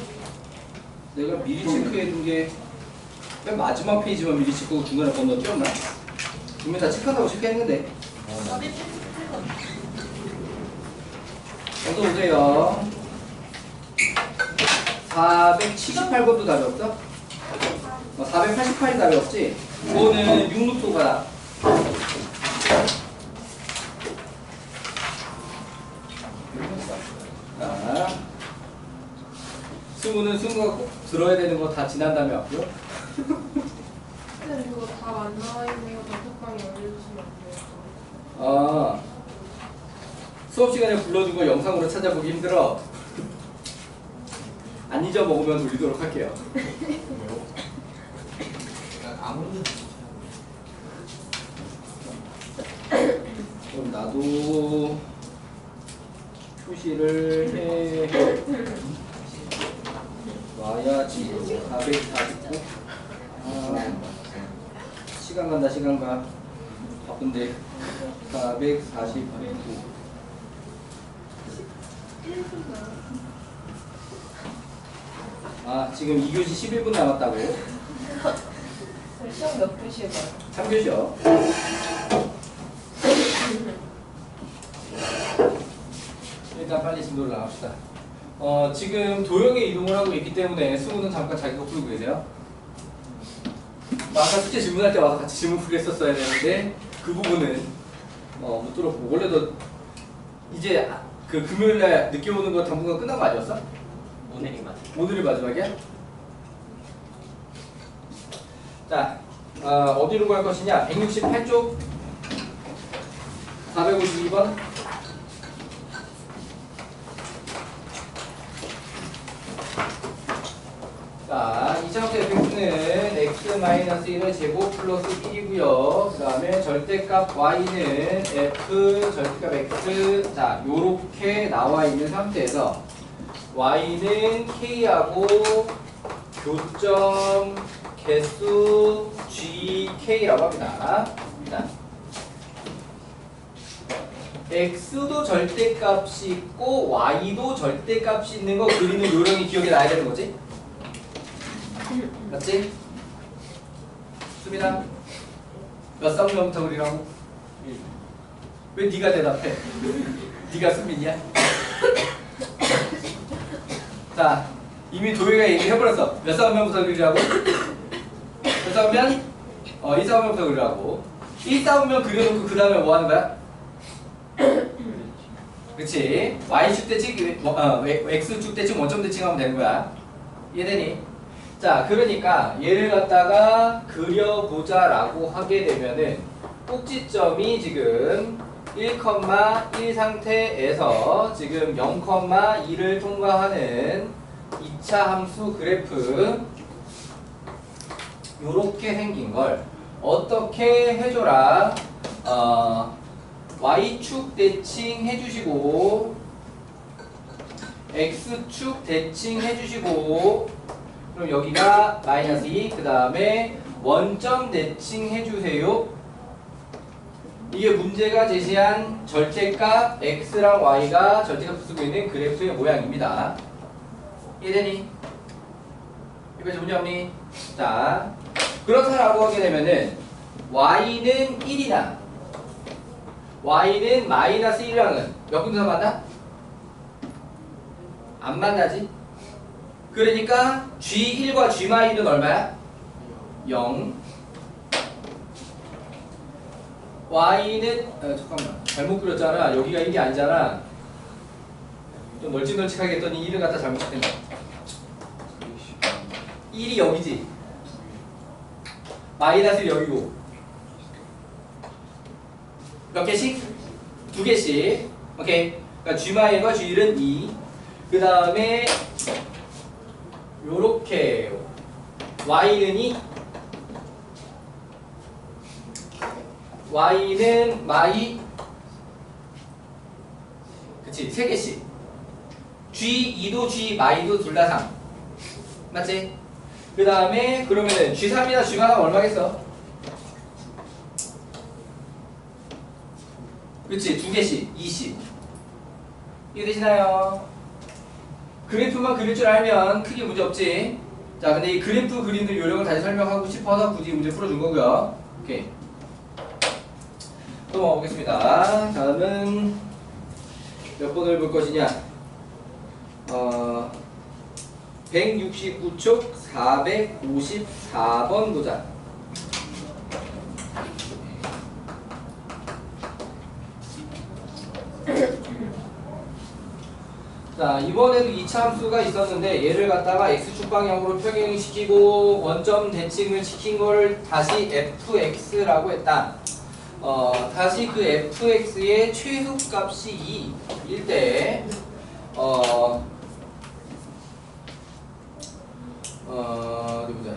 내가 미리 체크해둔 게 맨 마지막 페이지만 미리 체크하고 중간에 건너뛰었나? 분명 다 체크한다고 체크했는데. 어서 오세요. 478번도 답이 없어? 488이 답이 없지? 그거는 6루토가 승우는 승우가 꼭 들어야 되는 거 다 지난 다음에 왔고요.
쌤, 그거 답 안 나와 있네요. 단톡방에 올려주시면 안 돼요?
수업 시간에 불러준 거 영상으로 찾아보기 힘들어. 안 잊어먹으면 돌리도록 할게요.
아무래도
그럼 나도 표시를 해. 와야지. 449. 시간 간다, 시간 가. 바쁜데. 449.
1분 나.
아, 지금 2교시 11분 남았다고.
시험 몇 교시에 봐요?
3교시요. 일단 빨리 진도를 나갑시다. 지금 도형에 이동을 하고 있기 때문에 수구는 잠깐 자기가 풀고 계세요. 아까 숙제 질문할 때 와서 같이 질문 풀겠었어야 되는데 그 부분은 못 들었고, 원래도 이제 그 금요일날 늦게 오는 거 당분간 끝난 거 아니었어?
오늘이 맞아.
오늘이 마지막이야? 자, 어디로 갈 것이냐? 168쪽 452번. 자, 이차원의 fx는 x-1의 제곱 플러스 1이고요. 그 다음에 절대값 y는 f 절대값 x, 자, 요렇게 나와 있는 상태에서 y는 k하고 교점 개수 gk라고 합니다. x도 절대값이 있고 y도 절대값이 있는 거 그리는 요령이 기억에 나야 되는 거지? 맞지? 수빈아, 몇 쌍명부터 그리라고? 왜 네가 대답해? 네가 수빈이야? 자, 이미 도희가 얘기해버렸어. 몇 쌍명부터 그리라고? 몇 쌍면? 1쌍면부터 그리라고. 1쌍면 그려놓고 그 다음에 뭐 하는 거야? 그치? Y축 대칭, X축 대칭, 원점 대칭하면 되는 거야. 이해되니? 자, 그러니까 얘를 갖다가 그려보자 라고 하게 되면은 꼭지점이 지금 1,1 상태에서 지금 0,2를 통과하는 2차 함수 그래프 요렇게 생긴 걸 어떻게 해줘라. Y축 대칭 해주시고 X축 대칭 해주시고, 그럼 여기가 마이너스 2, 그 다음에 원점 대칭 해주세요. 이게 문제가 제시한 절대값 x랑 y가 절대값 쓰고 있는 그래프의 모양입니다. 이해되니? 여기까지 문제 없니? 자, 그렇다라고 하게 되면은 y는 1이나 y는 마이너스 1이랑은 몇 군데서 만나? 안 만나지? 그러니까 G1과 G-는 얼마야? 0. Y는 잠깐만, 잘못 그렸잖아. 여기가 1이 아니잖아. 좀 널찍널찍하게 했더니 1을 갖다 잘못 했네. 1이 여기지. 마이너스 1 여기고. 몇 개씩? 2개씩. 오케이. 그러니까 G-과 G1은 2. 그 다음에 요렇게 y는 2, y는 마이, 그치, 3개씩. G2도 G 마이도 둘 다 3. 맞지? 그 다음에 그러면은 G3이나 G가 얼마겠어? 그치, 2개씩 20. 이해되시나요? 그래프만 그릴 줄 알면 크게 문제 없지. 자, 근데 이 그래프 그리는 요령을 다시 설명하고 싶어서 굳이 문제 풀어준 거고요. 오케이. 또 넘어가보겠습니다. 다음은 몇 번을 볼 것이냐? 169쪽 454번 보자. 자, 이번에도 2차 함수가 있었는데 얘를 갖다가 x축 방향으로 평행시키고 원점 대칭을 시킨 거를 다시 fx라고 했다. 다시 그 fx의 최소값이 2일 때 어디 보자.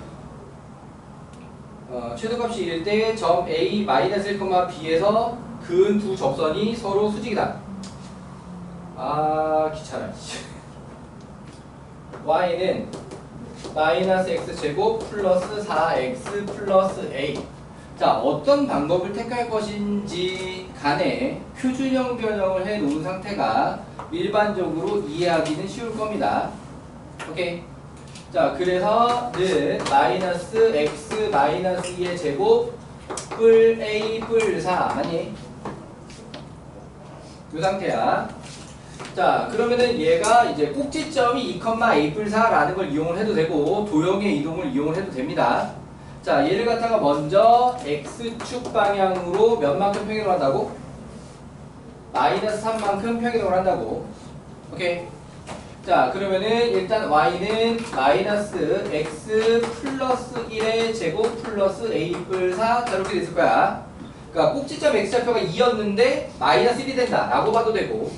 최소값이 1일 때 점 a 마이너스 1,b에서 근 두 접선이 서로 수직이다. 아, 귀찮아. y는 마이너스 x제곱 플러스 4x 플러스 a. 자, 어떤 방법을 택할 것인지 간에 표준형 변형을 해 놓은 상태가 일반적으로 이해하기는 쉬울 겁니다. 오케이. 자, 그래서 는 마이너스 x 마이너스 2의 제곱 뿔 a 뿔 4 맞니? 이 상태야. 자, 그러면은 얘가 이제 꼭지점이 2, a 뿔 4라는 걸 이용을 해도 되고 도형의 이동을 이용을 해도 됩니다. 자, 얘를 갖다가 먼저 x축 방향으로 몇만큼 평이동을 한다고? 마이너스 3만큼 평이동을 한다고. 오케이. 자, 그러면은 일단 y는 마이너스 x 플러스 1의 제곱 플러스 a 뿔 4 자, 이렇게 됐을 거야. 그러니까 꼭지점 x좌표가 2였는데 마이너스 1이 된다 라고 봐도 되고.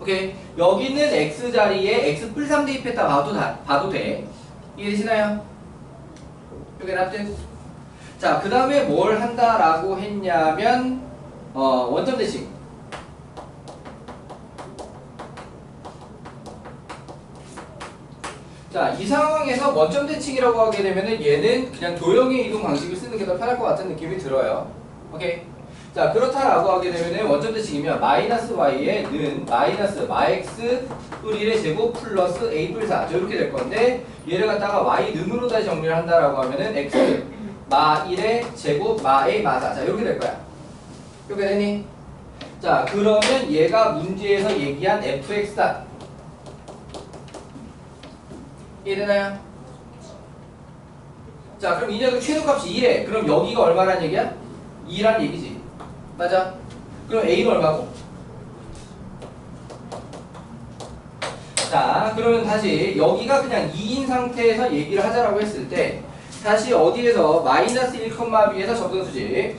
오케이. 여기는 x 자리에 x 뿔 3 대입했다 봐도 돼. 이해되시나요? 이렇게 납득. 자, 그 다음에 뭘 한다라고 했냐면 원점 대칭. 자, 이 상황에서 원점 대칭이라고 하게 되면은 얘는 그냥 도형의 이동 방식을 쓰는 게 더 편할 것 같은 느낌이 들어요. 오케이. 자, 그렇다라고 하게 되면은 원점 대칭이면 마이너스 y에 는 마이너스 마x 뿔 1의 제곱 플러스 a 뿔 4 이렇게 될 건데 얘를 갖다가 y 는으로 다시 정리를 한다라고 하면은 x 마 1의 제곱 마 a 마 4 자, 이렇게 될 거야. 이렇게 되니? 자, 그러면 얘가 문제에서 얘기한 fx다. 이해되나요? 자, 그럼 이 녀석 최소값이 2래. 그럼 여기가 얼마란 얘기야? 2란 얘기지. 맞아? 그럼 a는 얼마고? 자, 그러면 다시 여기가 그냥 2인 상태에서 얘기를 하자라고 했을 때 다시 어디에서 마이너스 1,b에서 접선수직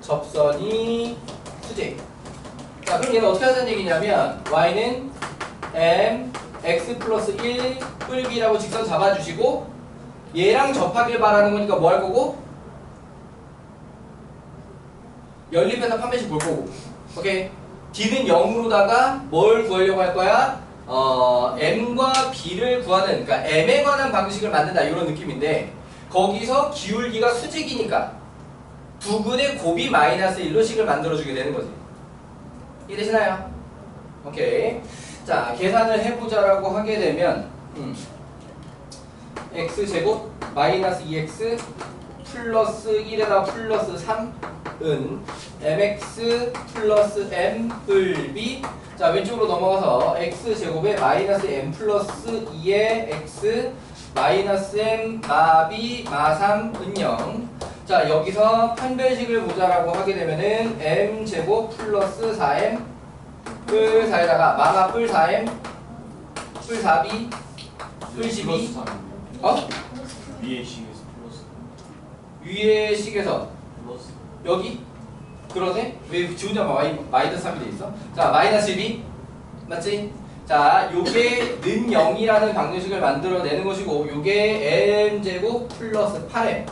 접선이 수직. 자, 그럼 얘는 어떻게 하자는 얘기냐면 y는 m x 플러스 1 뿔b라고 직선 잡아주시고 얘랑 접하길 바라는 거니까 뭐 할 거고? 연립해서 판매식 볼 거고. 오케이. d는 0으로다가 뭘 구하려고 할 거야? m과 b를 구하는, 그러니까 m에 관한 방식을 만든다 이런 느낌인데 거기서 기울기가 수직이니까 부근의 곱이 마이너스 1로 식을 만들어주게 되는 거지. 이해되시나요? 오케이. 자, 계산을 해보자라고 하게 되면 x제곱 마이너스 2x 플러스 1에다 플러스 3은 mx 플러스 m 뿔b. 자, 왼쪽으로 넘어가서 x제곱에 마이너스 m 플러스 2의 x 마이너스 m 마 b 마 3은 0. 자, 여기서 판별식을 보자라고 하게 되면은 m제곱 플러스 4m 뿔 4에다가 마마 뿔 4m 뿔 4b 뿔 12
위에 식에서 플러스
위의 식에서
플러스
여기? 그러네? 왜 지 혼자 마이너스 3이 돼 있어? 자, 마이너스 12 맞지? 자, 요게 는 0이라는 방정식을 만들어내는 것이고 요게 m제곱 플러스 8m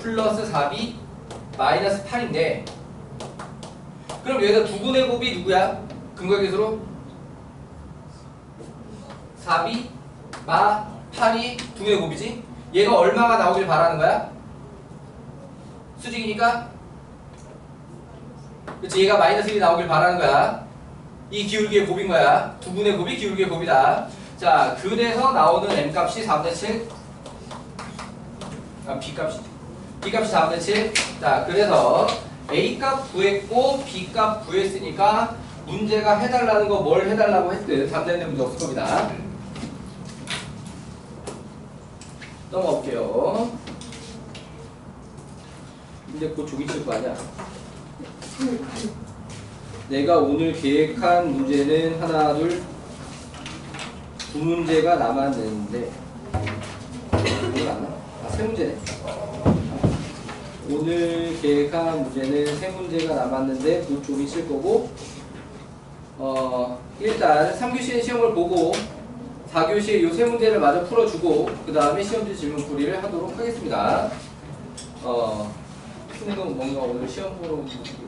플러스 4b 마이너스 8인데 그럼 여기다 두근의 곱이 누구야? 근거계수로 4b 마 8이 두근의 곱이지? 얘가 얼마가 나오길 바라는 거야? 수직이니까? 그치, 얘가 마이너스 1이 나오길 바라는 거야. 이 기울기의 곱인 거야. 두근의 곱이 기울기의 곱이다. 자, 그래서 나오는 m값이 4분의 7 b값이 b값이 4분의 7. 자, 그래서 a값 구했고 b값 구했으니까 문제가 해달라는 거 뭘 해달라고 했든 답되는 문제 없을 겁니다. 넘어갈게요. 이제 곧 조기 칠 거 아니야? 내가 오늘 계획한 문제는 하나, 둘, 두 문제가 남았는데 이거 안 나? 아, 세 문제네. 오늘 계획한 문제는 세 문제가 남았는데 곧 조기 칠 거고 일단 3교시의 시험을 보고 4교시에 이 세 문제를 마저 풀어주고 그 다음에 시험지 질문풀이를 하도록 하겠습니다. 푸는 건 뭔가 오늘 시험 보러 온 느낌이야.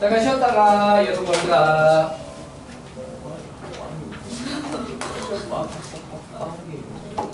잠깐 쉬었다가 이어서 봅니다.
빡빡빡빡